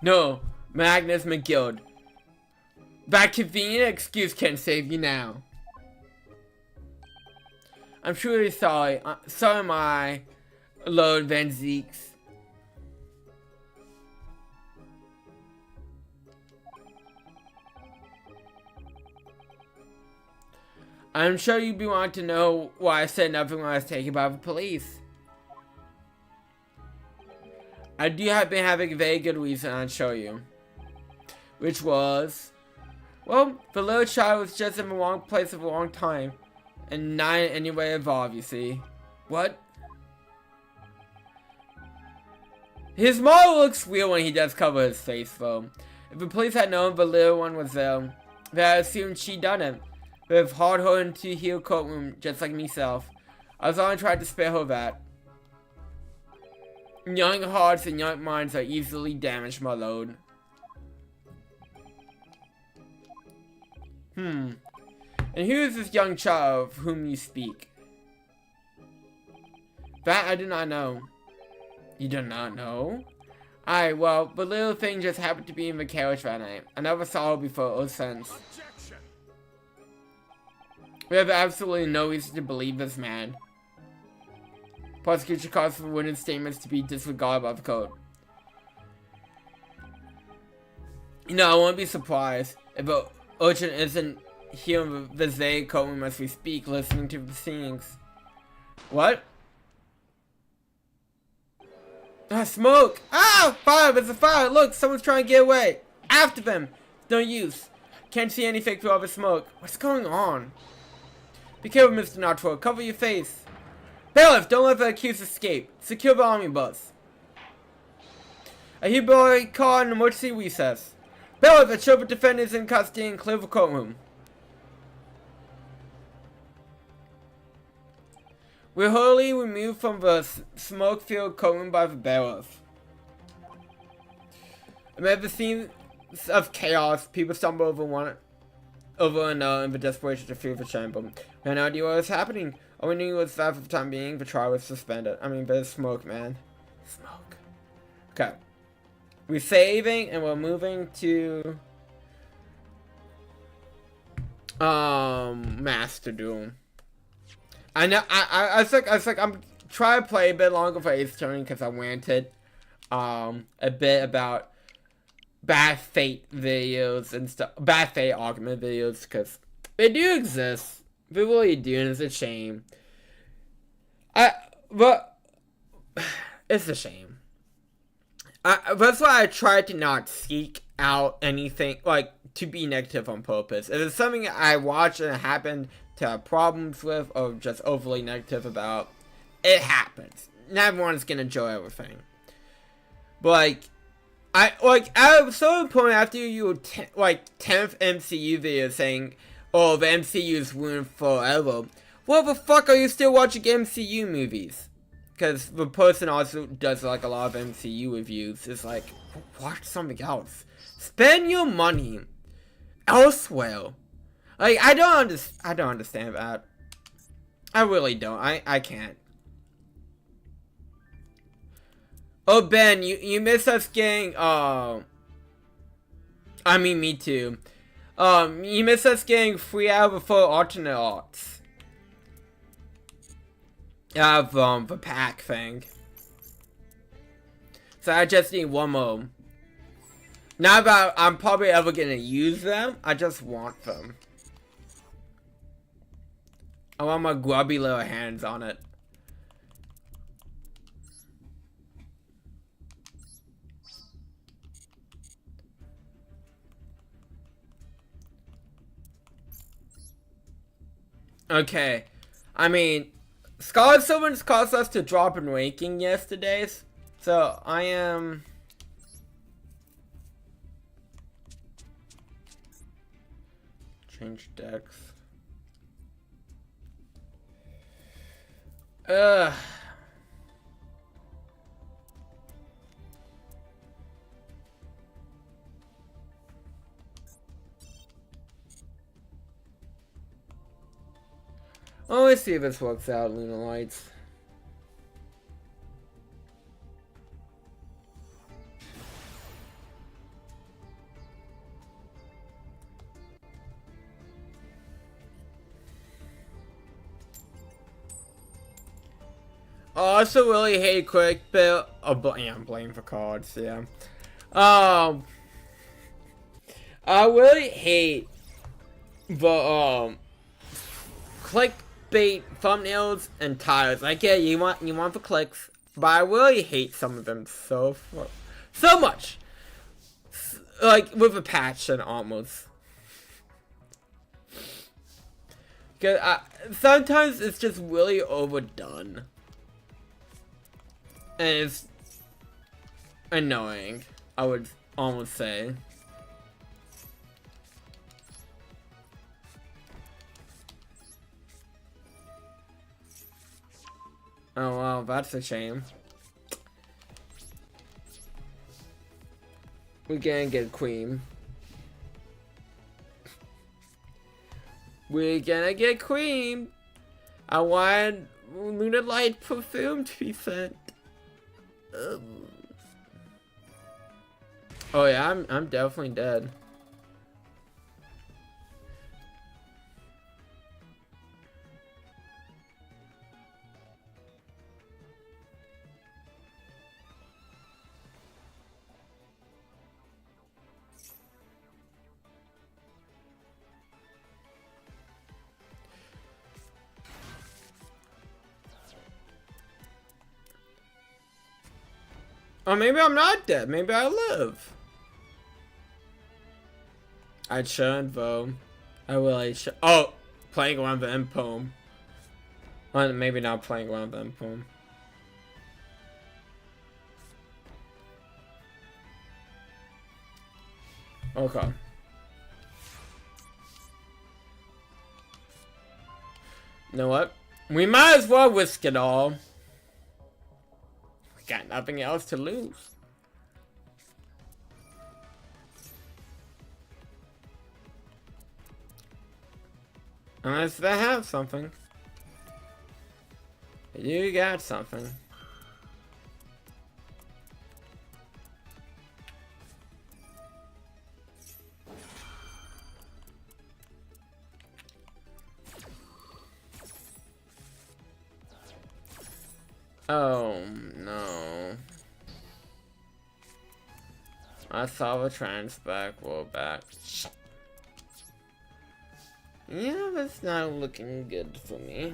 No, Magnus McGill. That convenient excuse can't save you now. I'm truly sorry. So am I, Lord Van Zeeks. I'm sure you'd be wanting to know why I said nothing when I was taken by the police. I do have been having a very good reason I'll show you. Which was, well, the little child was just in the wrong place at the wrong time. And not in any way involved, you see. What? His mother looks real when he does cover his face, though. If the police had known the little one was there, they had assumed she'd done it. They've hauled her into her courtroom, just like myself. I was only trying to spare her that. Young hearts and young minds are easily damaged, my lord. And who is this young child of whom you speak? That I do not know. You do not know? Aye, well, the little thing just happened to be in the carriage that night. I never saw her before or since. Objection. We have absolutely no reason to believe this man. Prosecution calls for witness statements to be disregarded by the code. You know, I won't be surprised if the urchin isn't here in the Zay courtroom as we speak, listening to the proceedings. What? Ah, smoke! Ah! Fire! There's a fire! Look! Someone's trying to get away! After them! No use. Can't see anything through all the smoke. What's going on? Be careful, Mr. Notro. Cover your face. Bailiff, don't let the accused escape. Secure the omnibus. A Hebrew call an emergency recess. Bella, the Sherpa defendants in custody and clear the courtroom. We're hurriedly removed from the smoke-filled courtroom by the bailiff. Amid the scenes of chaos, people stumble over another in the desperation to flee the chamber. We had no idea what was happening. All we knew was that for the time being, the trial was suspended. I mean, there's smoke, man. Smoke. Okay. We're saving and we're moving to Master Duel. I know I was like I'm trying to play a bit longer for Ace Attorney because I ranted a bit about bad fate videos and stuff, bad fate argument videos, because they do exist. They really do, and it's a shame. But it's a shame. That's why I try to not seek out anything, like, to be negative on purpose. If it's something I watch and it happened to have problems with, or just overly negative about, it happens. Not everyone's gonna enjoy everything. But, at a certain point after your 10th MCU video saying, oh, the MCU is ruined forever, what the fuck are you still watching MCU movies? Because the person also does, like, a lot of MCU reviews. It's like, watch something else. Spend your money elsewhere. Like, I don't understand that. I really don't. I can't. Oh, Ben, you missed us getting, I mean, me too. You missed us getting 3 out of the 4 alternate arts. Of, the pack thing. So I just need one more. Not that I'm probably ever gonna use them, I just want them. I want my grubby little hands on it. Okay. I mean, Scarlet Servants caused us to drop in ranking yesterday, so I am... Change decks. Oh, let's see if this works out, Luna Lights. Oh, I also really hate quick build. Oh, yeah, I'm playing for cards. Yeah. I really hate the clickbait thumbnails and titles. Like, yeah, you want the clicks, but I really hate some of them so much. Like with a passion almost. Cause sometimes it's just really overdone. And it's annoying, I would almost say. Oh wow, that's a shame. We can't get Queen. We're gonna get Queen. I want Lunar Light perfume to be sent. Oh yeah, I'm definitely dead. Or maybe I'm not dead. Maybe I live. I should, though. I really should. Oh! Playing around the end poem. Well, maybe not playing around the end poem. Okay. You know what? We might as well risk it all. We got nothing else to lose. Unless they have something. You got something. Oh no. I saw the trans back, roll back. Yeah, that's not looking good for me.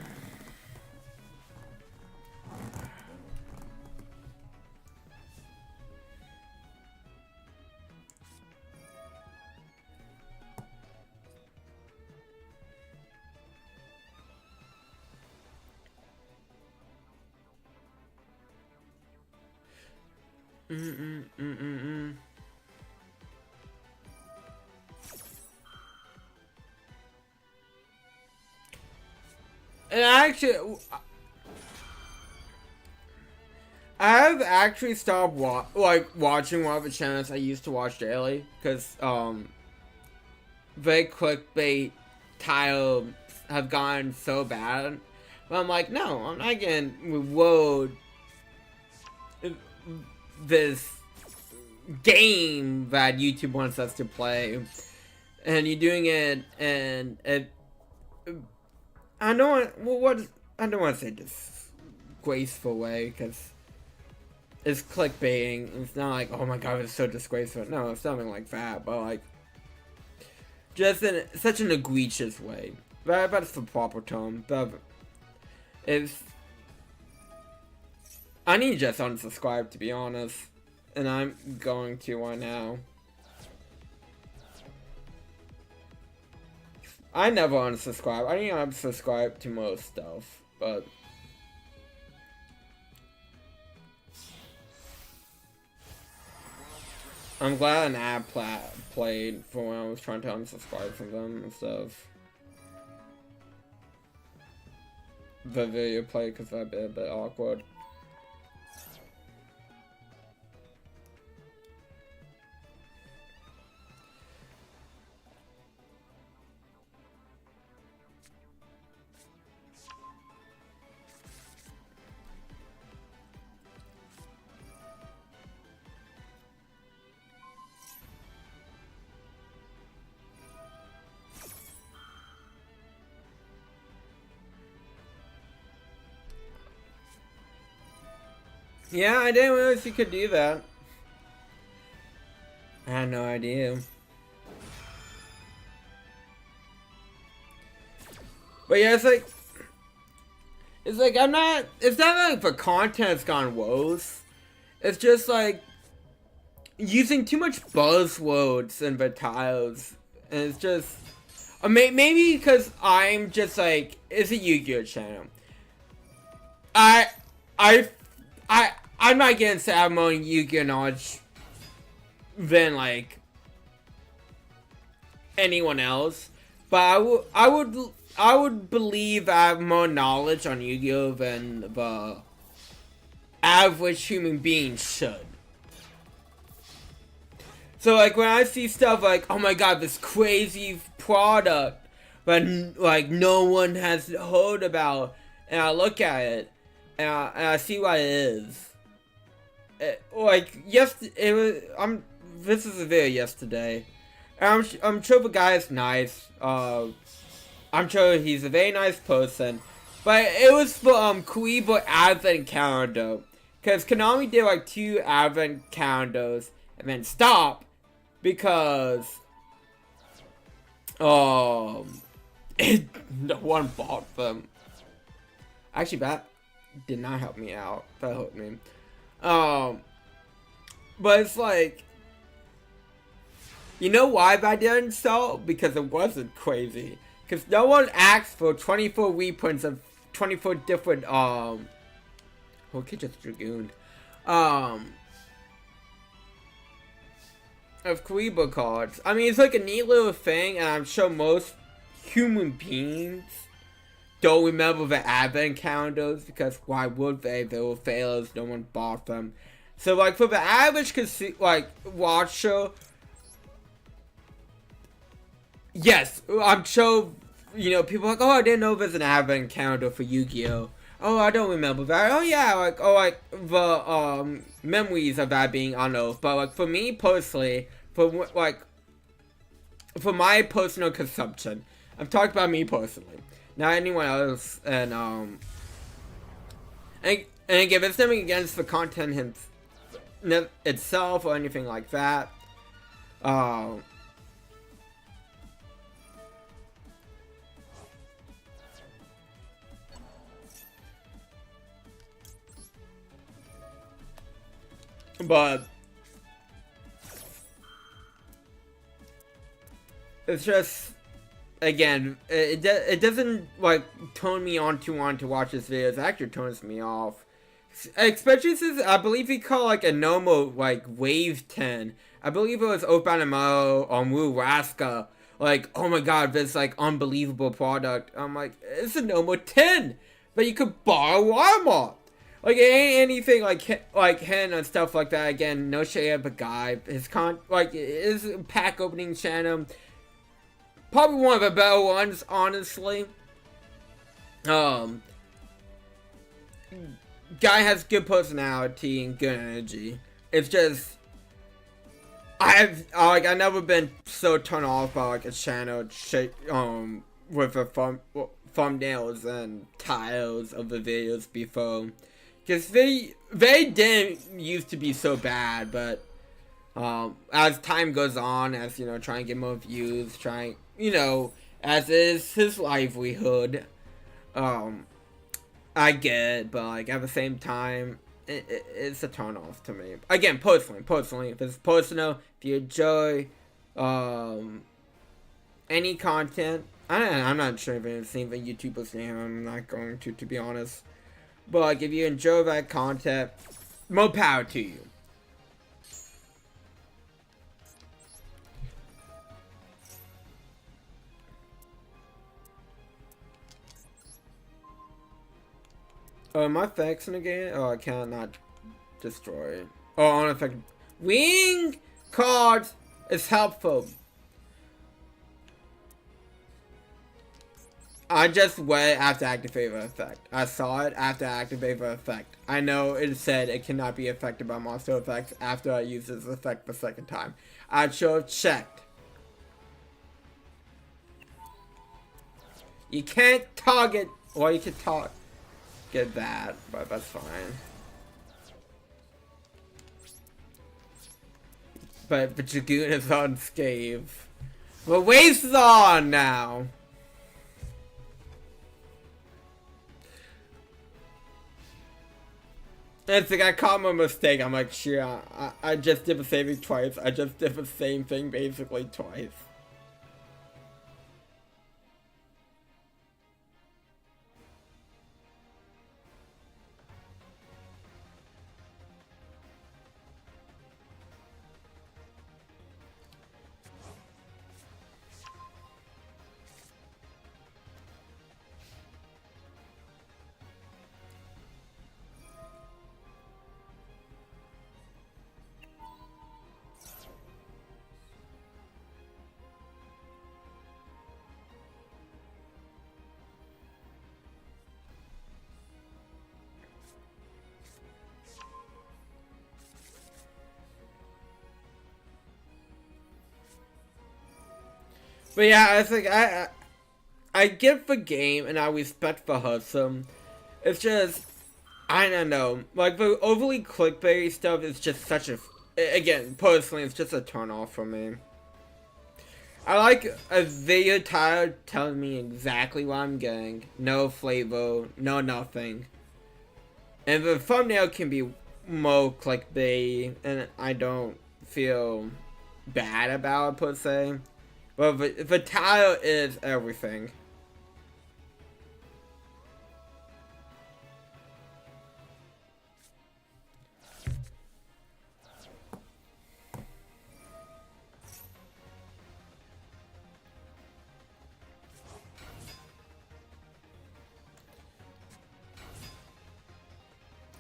And actually, I've actually stopped watching one of the channels I used to watch daily because very clickbait titles have gone so bad. But I'm like, no, I'm not gonna reward this game that YouTube wants us to play, and you're doing it, and I don't want to say disgraceful way because it's clickbaiting. It's not like, oh my god, it's so disgraceful. No, it's nothing like that. But like, just in such an egregious way. That's the proper term. But it's, I need to just unsubscribe, to be honest, and I'm going to right now. I never unsubscribe. I need to unsubscribe to most stuff, but I'm glad an ad played for when I was trying to unsubscribe from them instead of the video played because that'd be a bit awkward. Yeah, I didn't realize you could do that. I had no idea. But yeah, it's like it's not like the content's gone worse. It's just like using too much buzzwords in the titles, and it's just maybe because I'm just like, it's a Yu-Gi-Oh channel. I'm not gonna say I'm more Yu-Gi-Oh knowledge than like anyone else, but I would believe I have more knowledge on Yu-Gi-Oh than the average human being should. So like when I see stuff like, oh my god, this crazy product that like no one has heard about, and I look at it and I see what it is. This is a video yesterday. I'm sure the guy is nice. I'm sure he's a very nice person. But it was for Kuribo Advent calendar. Because Konami did like 2 Advent calendars and then stopped because no one bought them. Actually, that did not help me out. That helped me. But it's like, you know why that didn't sell? Because it wasn't crazy. Because no one asked for 24 reprints of 24 different, oh, kid just dragooned. of Kariba cards. I mean, it's like a neat little thing, and I'm sure most human beings don't remember the advent calendars, because why would they? They were failures, no one bought them. So, like, for the average watcher, yes, I'm sure, people are like, oh, I didn't know there's an advent calendar for Yu-Gi-Oh! Oh, I don't remember that. Oh, yeah, the, memories of that being unearthed. But, like, for me personally, for my personal consumption, I'm talking about me personally, not anyone else, and again, it's nothing against the content itself or anything like that. But it's just, again, it doesn't like turn me on to watch this video. It actually turns me off, especially since I believe he called like a normal like wave 10. I believe it was Open Amaro or Wu Raska. Like, oh my god, this like unbelievable product. I'm like, it's a normal 10, but you could borrow Walmart. Like, it ain't anything like him and stuff like that. Again, no shade of the guy. His pack opening channel, probably one of the better ones, honestly. Guy has good personality and good energy. It's just, I've never been so turned off by like a channel with the thumbnails and titles of the videos before. Because they didn't used to be so bad, but as time goes on, as trying to get more views, as is his livelihood, I get it, but like at the same time, it's a turn off to me. Again, personally, if it's personal, if you enjoy any content, I'm not sure if it's the YouTuber's name. I'm not going to be honest. But like, if you enjoy that content, more power to you. Oh, am I fixing again? Oh, I cannot destroy it. Oh, unaffected. Wing cards is helpful. I just went after activate the effect. I saw it after activate the effect. I know it said it cannot be affected by monster effects after I use this effect the second time. I should have checked. You can't target, or you can target that, but that's fine. But the Dragoon is unscathed. The waste is on now. It's like I caught my mistake. I'm like, shit, I just did the same thing twice. I just did the same thing basically twice. But yeah, it's like I get the game and I respect the hustle. It's just, I don't know, like the overly clickbait stuff is just such a, again, personally, it's just a turn off for me. I like a video title telling me exactly what I'm getting, no flavor, no nothing, and the thumbnail can be more clickbait, and I don't feel bad about it per se. But the title is everything.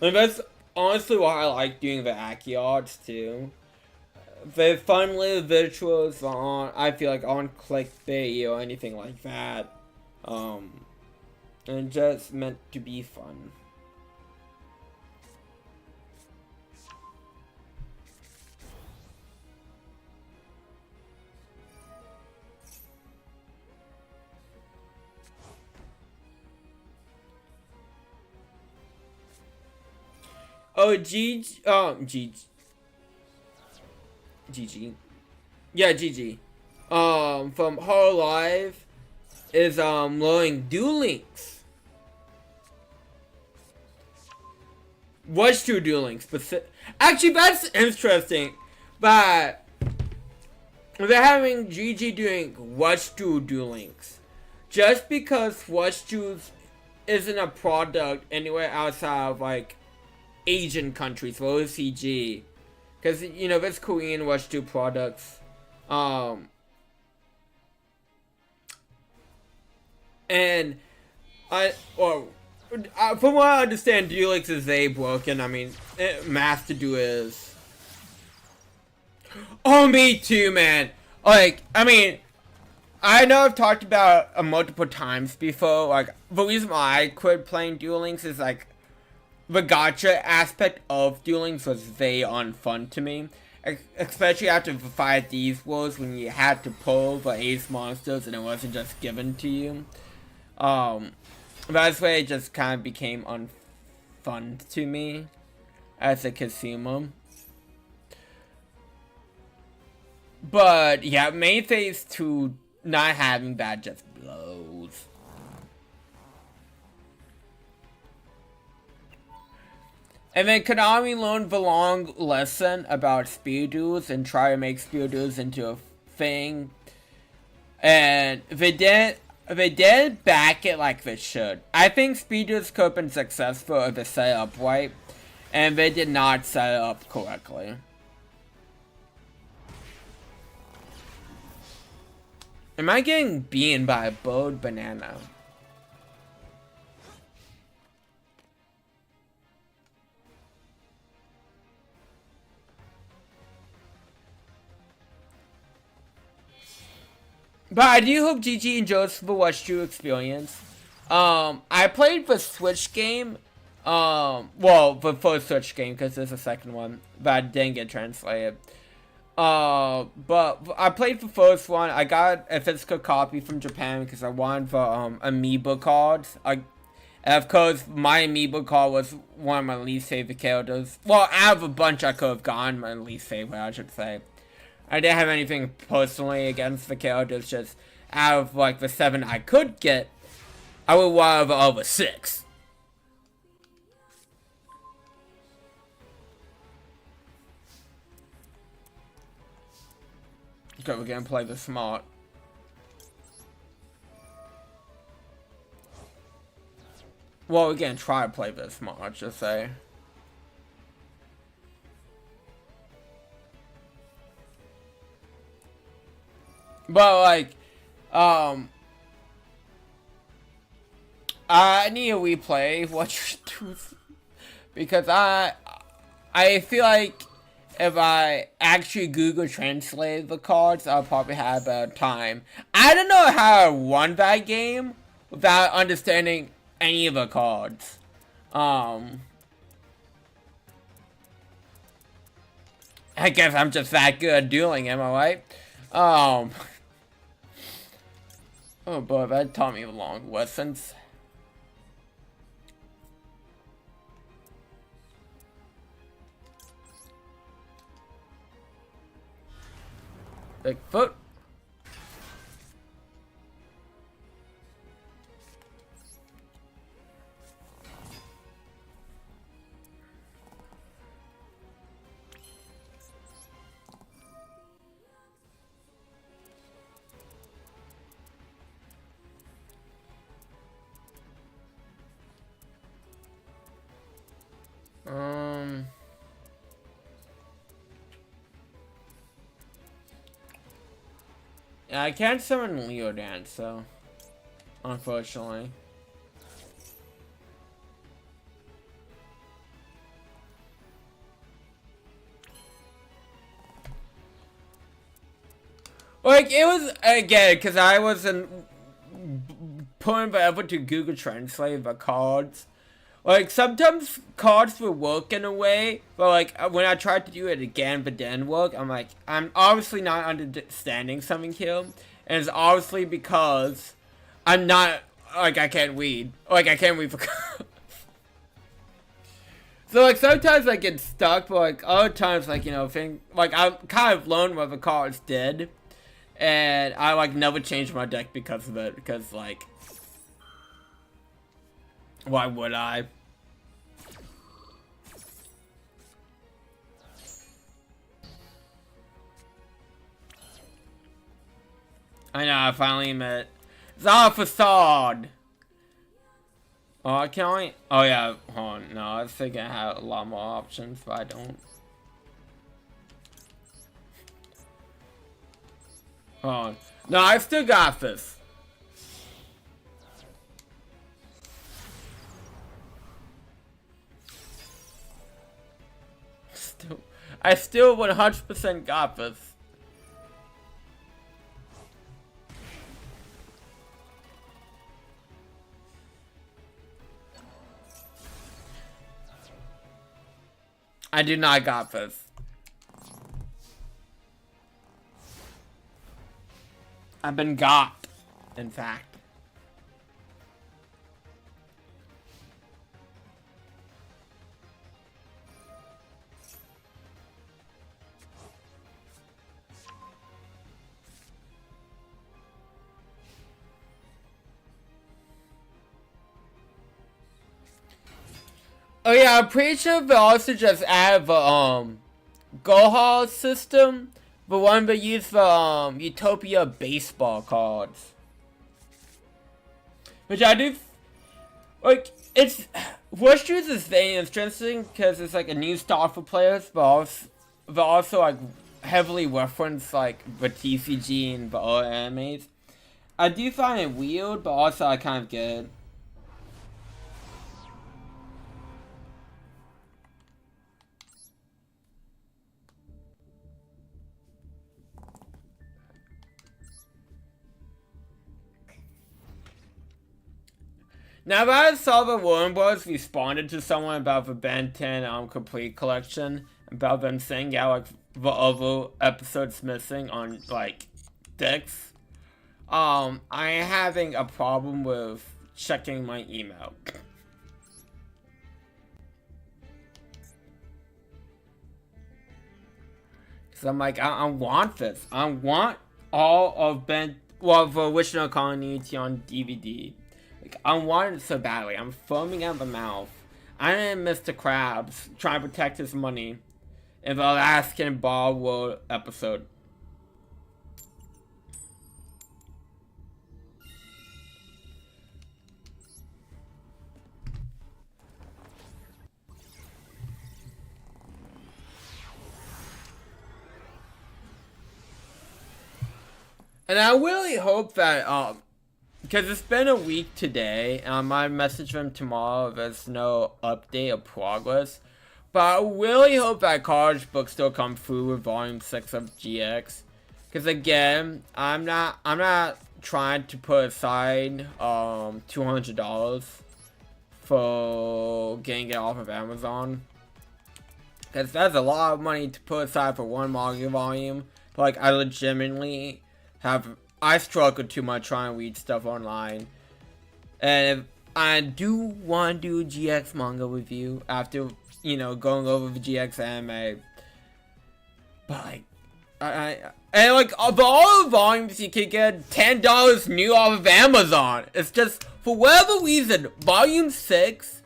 And that's honestly why I like doing the Aki odds too. The fun little virtuals on, I feel like, on clickbait or anything like that. And just meant to be fun. Oh, GG. Yeah, GG. From Horror Live is, loading Duel Links. Watch two Duel Links, but actually that's interesting, but they're having GG doing Watch two Duel Links. Just because Watch 2 isn't a product anywhere outside of, like, Asian countries, for OCG. Because, you know, there's Korean Watch 2 products. And from what I understand, Duel Links is broken. I mean, math to do is. Oh, me too, man. Like, I mean, I know I've talked about it multiple times before. Like, the reason why I quit playing Duel Links is, like, the gacha aspect of Duel Links was very unfun to me. Especially after the 5Ds Wars, when you had to pull the ace monsters and it wasn't just given to you. That's where it just kind of became unfun to me as a consumer. But yeah, main phase 2 not having that just blows. And then Konami learned the long lesson about speed duels and try to make speed duels into a thing. And they did back it like they should. I think speed duels could have been successful if they set it up right. And they did not set it up correctly. Am I getting beaten by a bowed banana? But I do hope GG enjoys the Watch 2 experience. I played the Switch game. Well, the first Switch game, because there's a second one. But I didn't get translated. But I played the first one. I got a physical copy from Japan because I wanted the amiibo cards. Of course, my amiibo card was one of my least favorite characters. Well, out of a bunch I could have gone, my least favorite, I should say. I didn't have anything personally against the characters, just out of, like, the 7 I could get, I would want over 6. Okay, we're gonna play the smart. Well, we're gonna try to play this smart, I should say. But, like, I need to replay Watch 2 because I feel like if I actually Google Translate the cards, I'll probably have a time. I don't know how I won that game without understanding any of the cards. I guess I'm just that good at dueling, am I right? Oh boy, that taught me long lessons. Bigfoot. Yeah, I can't summon Leo Dance, so unfortunately. Like, it was, again, because I wasn't putting the effort to Google Translate the cards. Like, sometimes cards will work in a way, but like, when I tried to do it again but didn't work, I'm like, I'm obviously not understanding something here, and it's obviously because I'm not, like, I can't read. Like, I can't read the cards. So, like, sometimes I get stuck, but like, other times, like, you know, like, I kind of learned what the cards did, and I, like, never changed my deck because of it, because, like, why would I? I know, I finally met Facade! Oh, can I? Oh, yeah, hold on. No, I was thinking I had a lot more options, but I don't. Hold on. No, I still got this. I still 100% got this. I do not got this. I've been got, in fact. Oh yeah, I'm pretty sure they also just added the Gohal system, the one that use the Utopia baseball cards. Which I do like. It's Rush Shoes is very interesting because it's like a new style for players, but also like heavily reference like the TCG and the other animes. I do find it weird, but also I kind of get it. Now that I saw the Warren Bros. Responded to someone about the Ben 10 complete collection, about them saying yeah like the other episodes missing on like decks, I'm having a problem with checking my email. Cause I'm like, I want this. I want all of Ben, well, the original continuity on DVD. Like, I want it so badly. I'm foaming at the mouth. I am Mr. Krabs trying to protect his money in the Alaskan Ball World episode. And I really hope that, because it's been a week today, and I might message them tomorrow if there's no update or progress. But I really hope that college book still come through with Volume 6 of GX. Because again, I'm not trying to put aside $200 for getting it off of Amazon. Because that's a lot of money to put aside for one manga volume. But like, I struggle too much trying to read stuff online. And if I do want to do a GX manga review after, you know, going over the GX anime. But like, and like, all the volumes you can get $10 new off of Amazon. It's just, for whatever reason, Volume 6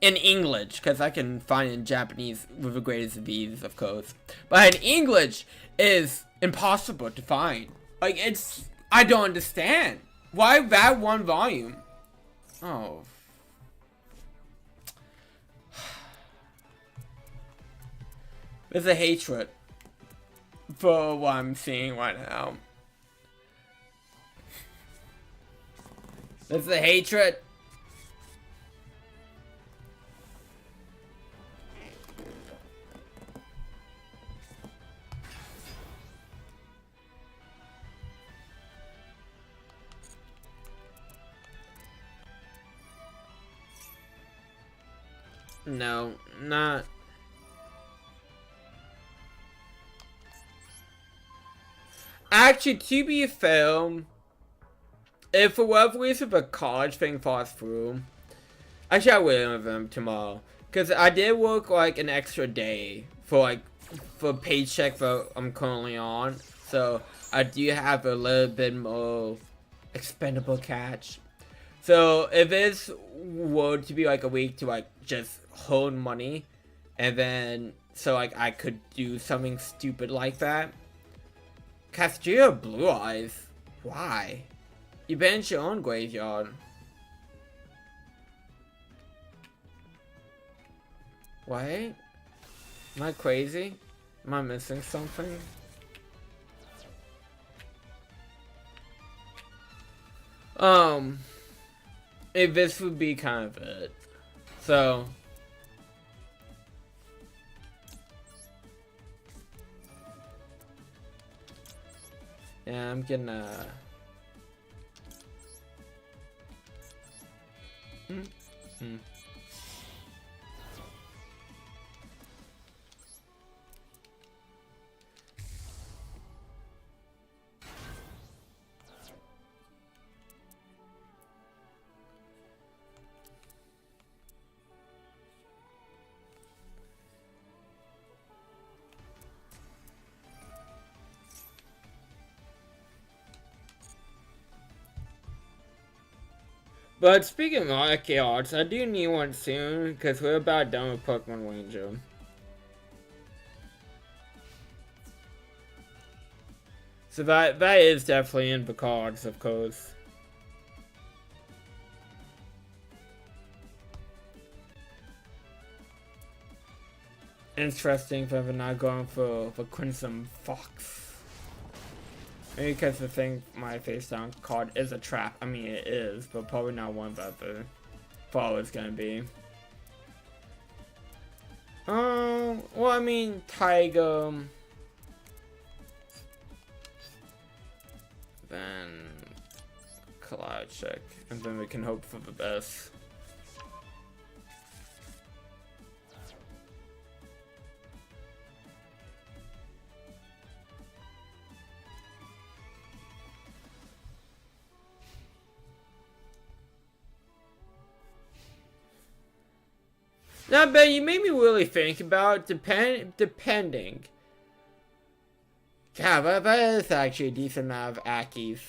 in English, because I can find it in Japanese with the greatest of ease, of course. But in English is impossible to find. Like, I don't understand. Why that one volume? Oh. There's a hatred for what I'm seeing right now. There's a hatred. No, not. Actually, to be fair, if for whatever reason the college thing falls through, actually I will with them tomorrow. Because I did work like an extra day for paycheck that I'm currently on. So I do have a little bit more expendable cash. So if it's were to be like a week to like just hold money, and then so like I could do something stupid like that. Castilla Blue Eyes? Why? You banished your own graveyard. Wait? Am I crazy? Am I missing something? If this would be kind of it. So. Yeah, I'm gonna. But speaking of Arcade Arts, I do need one soon because we're about done with Pokemon Ranger. So that is definitely in the cards, of course. Interesting that we're not going for Crimson Fox. Maybe because the thing my face down card is a trap. I mean, it is, but probably not one that the follow is gonna be. Well, I mean, Tiger. Then Cloud check, and then we can hope for the best. Now, Ben, you made me really think about depending. Yeah, that is actually a decent amount of Akis.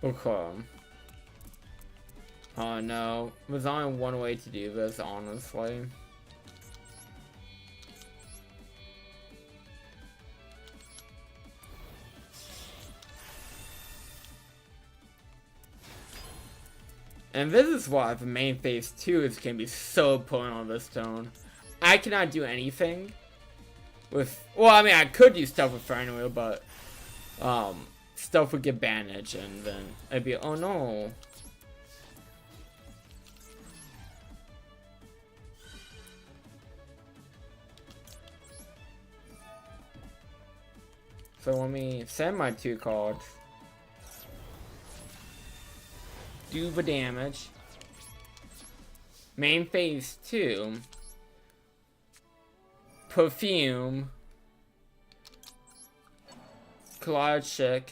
Okay. Oh no, there's only one way to do this, honestly. And this is why the main phase 2 is gonna be so important on this tone. I cannot do anything with, well, I mean, I could do stuff with Fernwheel, but stuff would get banished, and then I'd be, oh no. So let me send my 2 cards. Do the damage. Main phase 2. Perfume. Collage.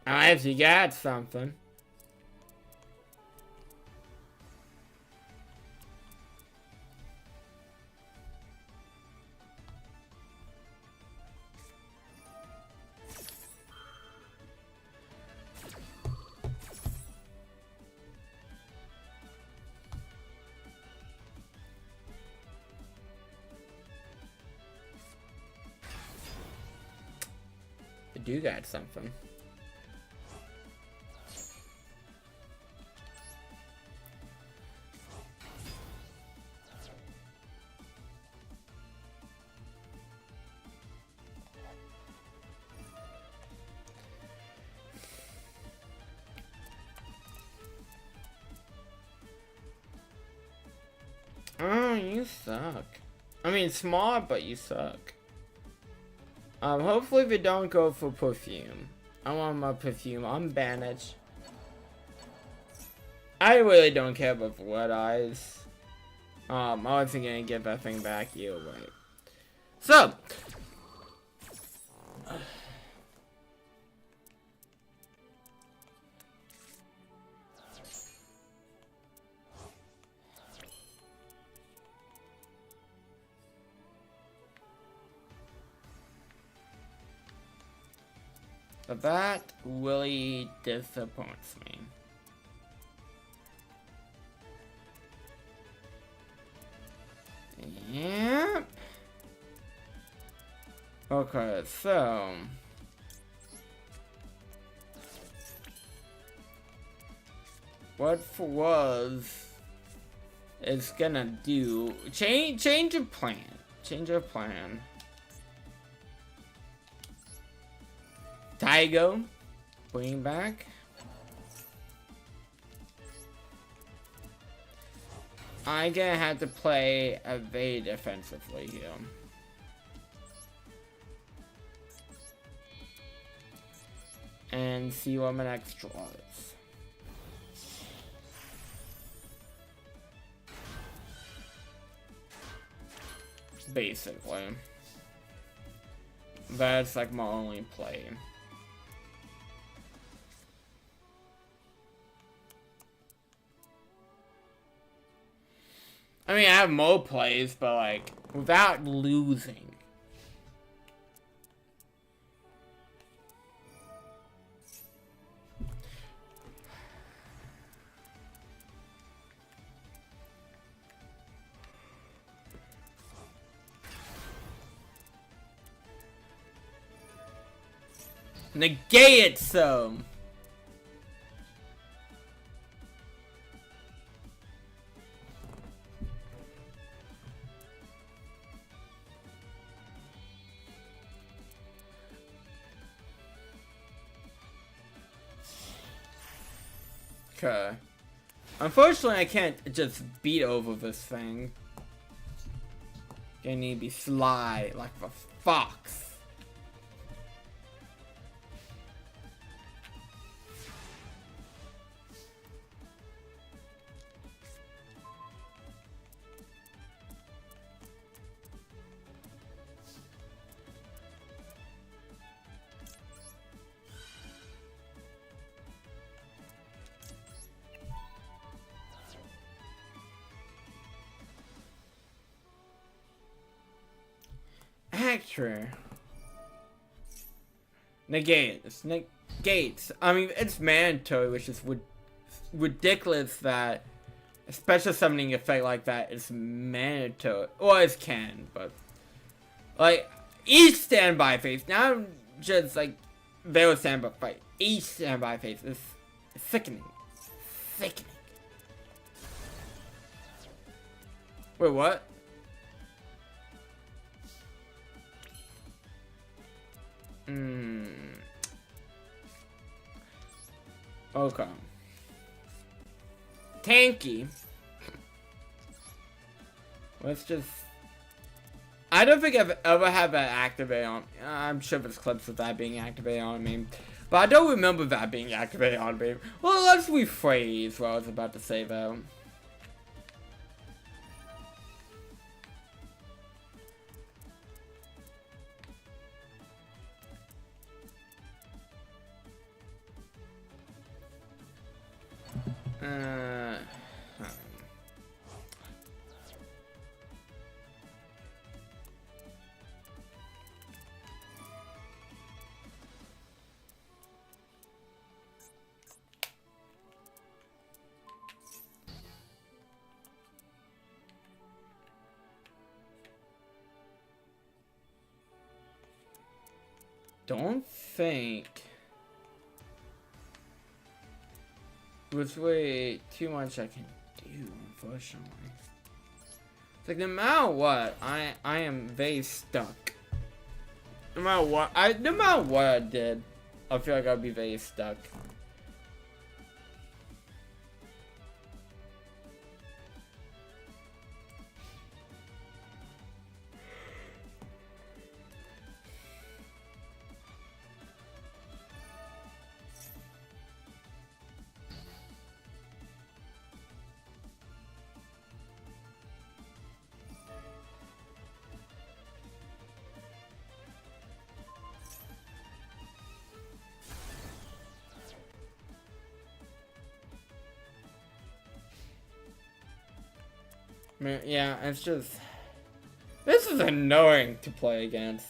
If you got something. I do got something. Pokemon, you suck. I mean, smart, but you suck. Hopefully we don't go for perfume. I want my perfume on bandage. I really don't care about Blood Eyes. I wasn't gonna get that thing back either way. So. But that really disappoints me. Yep. Okay, so what was is gonna do change of plan. Change of plan. Taigo, bring back. I'm gonna have to play very defensively here. And see what my next draw is. Basically. That's like my only play. I mean, I have more plays, but like, without losing. Negate it some. Okay. Unfortunately, I can't just beat over this thing. I need to be sly like a fox. Actor. Negate. It's negates. I mean, it's mandatory, which is ridiculous that a special summoning effect like that is mandatory. Well, it can, but like each standby phase, not just like their standby fight. Each standby phase is sickening. Sickening. Wait, what? Okay. Tanky. Let's just... I don't think I've ever had that activated on... I'm sure there's clips of that being activated on me. But I don't remember that being activated on me. Well, let's rephrase what I was about to say, though. Don't think there's way too much I can do, unfortunately. It's like no matter what, I am very stuck. No matter what I did, I feel like I'd be very stuck. Yeah, it's just... This is annoying to play against.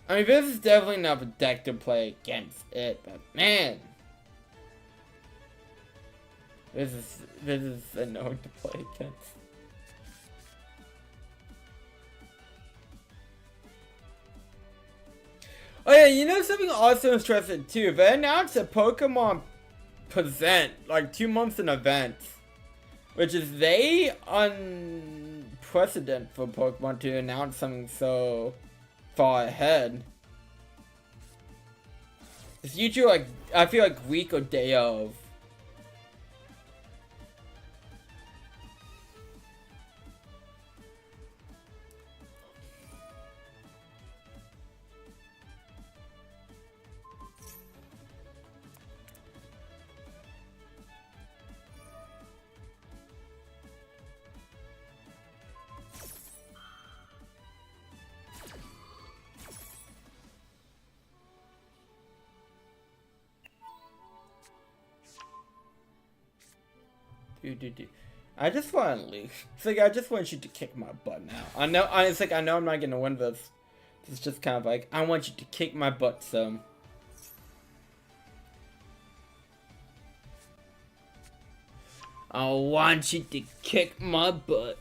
I mean, this is definitely not a deck to play against it, but man, this is annoying to play against. Oh yeah, you know something also interesting too? They announced a Pokemon Present like 2 months in advance, which is unprecedented for Pokemon to announce something so far ahead. It's usually like, I feel like week or day of. Dude. I just want to leave. It's like, I just want you to kick my butt now. It's like, I know I'm not gonna win this. It's just kind of like, I want you to kick my butt some. I want you to kick my butt.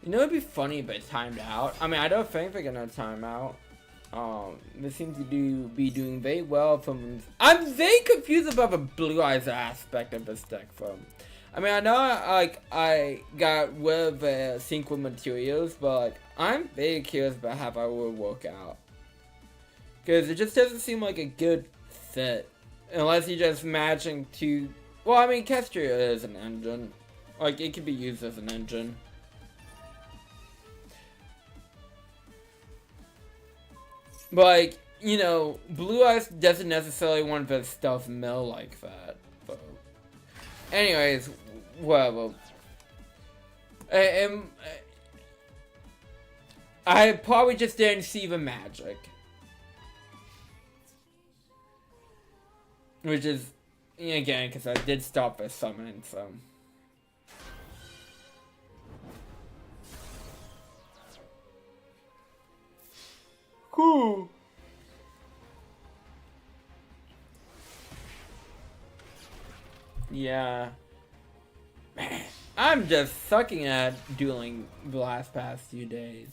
You know, it'd be funny if it timed out. I mean, I don't think they're gonna time out. They seem to be doing very well from... I'm very confused about the Blue Eyes aspect of this deck from... I mean, I know, like, I got rid of the synchro materials, but, like, I'm very curious about how that will work out. Because it just doesn't seem like a good fit. Unless you're just matching to... Well, I mean, Castria is an engine. Like, it can be used as an engine. But, like, you know, Blue Eyes doesn't necessarily want the stuff mill like that. But anyways, whatever. I probably just didn't see the magic. Which is, again, because I did stop the summoning, so... Cool. Yeah. Man, I'm just sucking at dueling the past few days.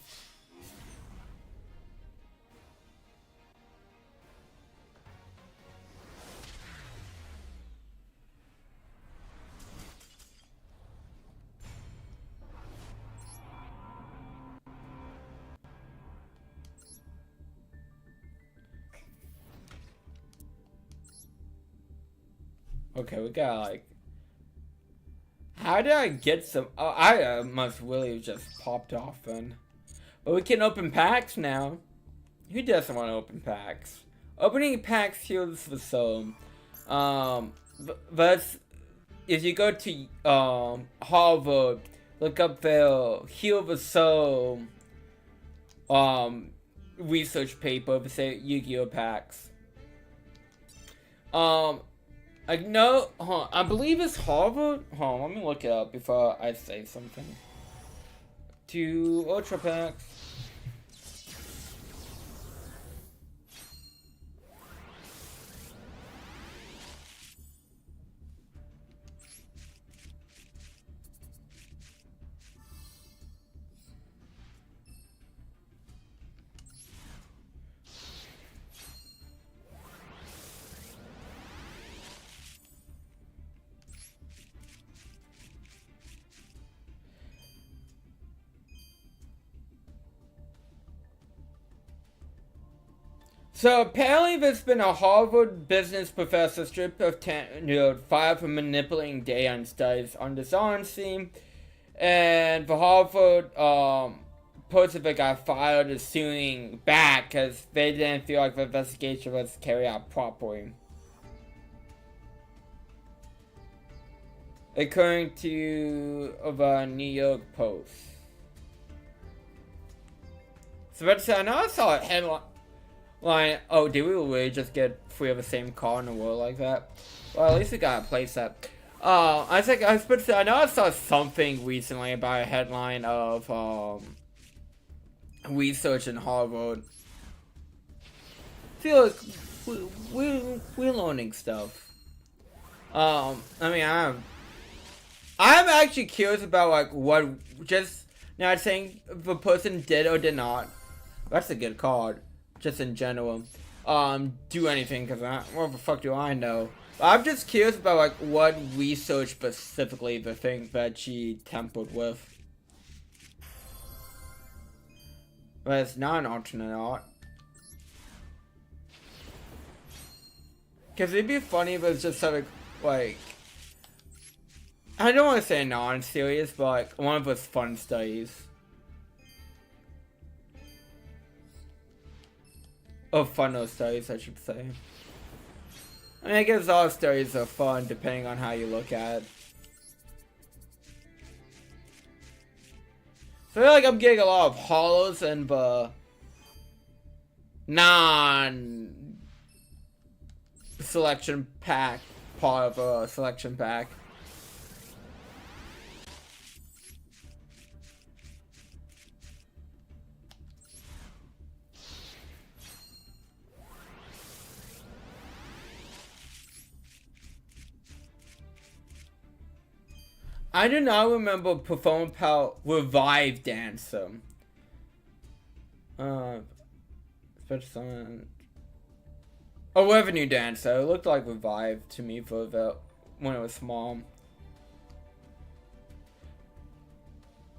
Okay, we got like... How did I get some... Oh, I must really have just popped off then. But we can open packs now. Who doesn't want to open packs? Opening packs heals the soul. But if you go to Harvard, look up the Heal the Soul research paper for say Yu-Gi-Oh packs. I know, I believe it's Harvard. Hold on, let me look it up before I say something. 2 Ultra Packs. So apparently there's been a Harvard business professor stripped of tenure fired for manipulating data and studies on dishonesty. And the Harvard person that got fired is suing back because they didn't feel like the investigation was carried out properly. According to the New York Post. So let's say, I know I saw a headline. Oh, did we really just get 3 of the same car in the world like that? Well, at least we got a playset. I know I saw something recently about a headline of research in Harvard. I feel like we're learning stuff. I mean, I'm actually curious about like what just not saying the person did or did not. That's a good card. Just in general, do anything, because what the fuck do I know? I'm just curious about like what research specifically the thing that she tampered with. But it's not an alternate art. Because it'd be funny if it was just sort of like, I don't want to say non-serious, but like one of those fun studies. Or funner studies, I should say. I mean, I guess all studies are fun, depending on how you look at it. So I feel like I'm getting a lot of hollows and the non-selection pack part of a selection pack. I do not remember Performance Pal Revive Dancer. Special summon. A Revenue Dancer. It looked like Revive to me for the when it was small.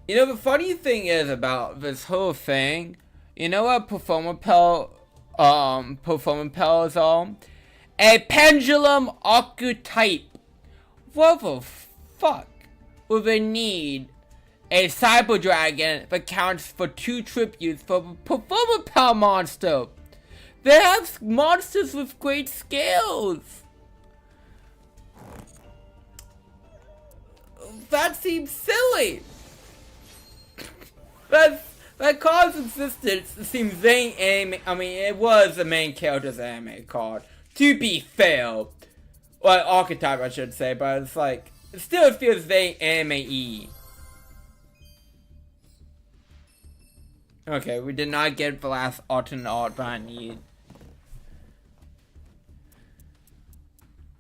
You know, the funny thing is about this whole thing, you know what Performance Pal is all? A pendulum archetype. What the fuck? Will they need a cyber dragon that counts for 2 tributes for a Performance Pal monster? They have monsters with great skills. That seems silly. That card's existence seems very anime. I mean, it was the main character's anime card. To be fair, well, archetype I should say, but it's like. It still feels very anime-y. Okay, we did not get the last alternate art, but I need.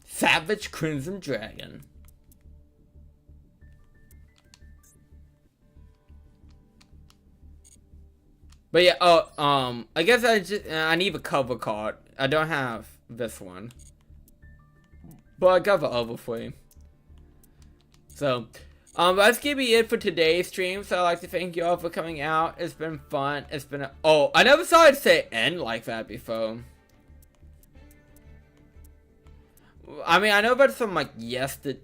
Savage Crimson Dragon. But yeah, I guess I need a cover card. I don't have this one. But I got the other for you. So, that's gonna be it for today's stream. So I'd like to thank you all for coming out. It's been fun. It's been oh, I never saw it say end like that before. I mean, I know about some like yesterday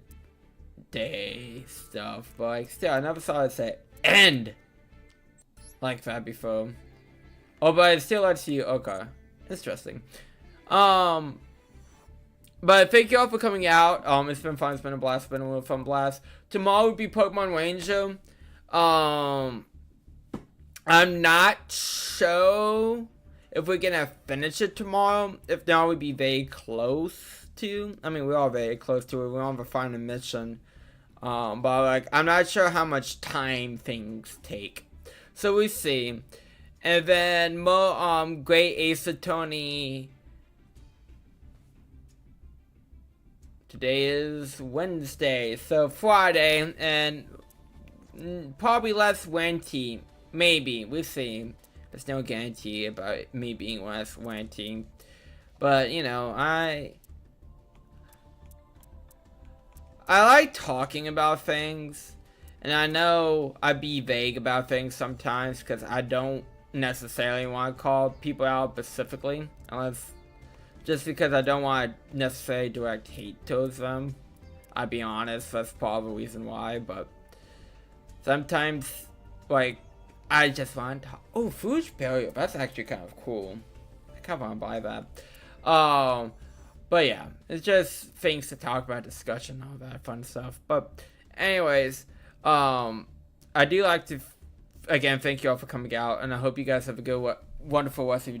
stuff, but like still, I never saw it say end like that before. Oh, but it still lets you. Okay, interesting. But thank you all for coming out. It's been fun. It's been a blast. It's been a little fun blast. Tomorrow will be Pokemon Ranger. I'm not sure if we're gonna finish it tomorrow. If not, we'd be very close to. I mean, we're all very close to it. We're on the final mission. But like, I'm not sure how much time things take. So we see. And then more Great Ace Attorney. Today is Wednesday, so Friday, and probably less ranty. Maybe, we'll see. There's no guarantee about me being less ranty. But, you know, I like talking about things. And I know I be vague about things sometimes because I don't necessarily want to call people out specifically. unless just because I don't want to necessarily direct hate towards them. I'll be honest, that's probably the reason why. But sometimes, like, I just want to. Oh, food barrier. That's actually kind of cool. I kind of want to buy that. But yeah, it's just things to talk about, discussion, all that fun stuff. But anyways, I do like to again thank you all for coming out, and I hope you guys have a good, wonderful rest of your day.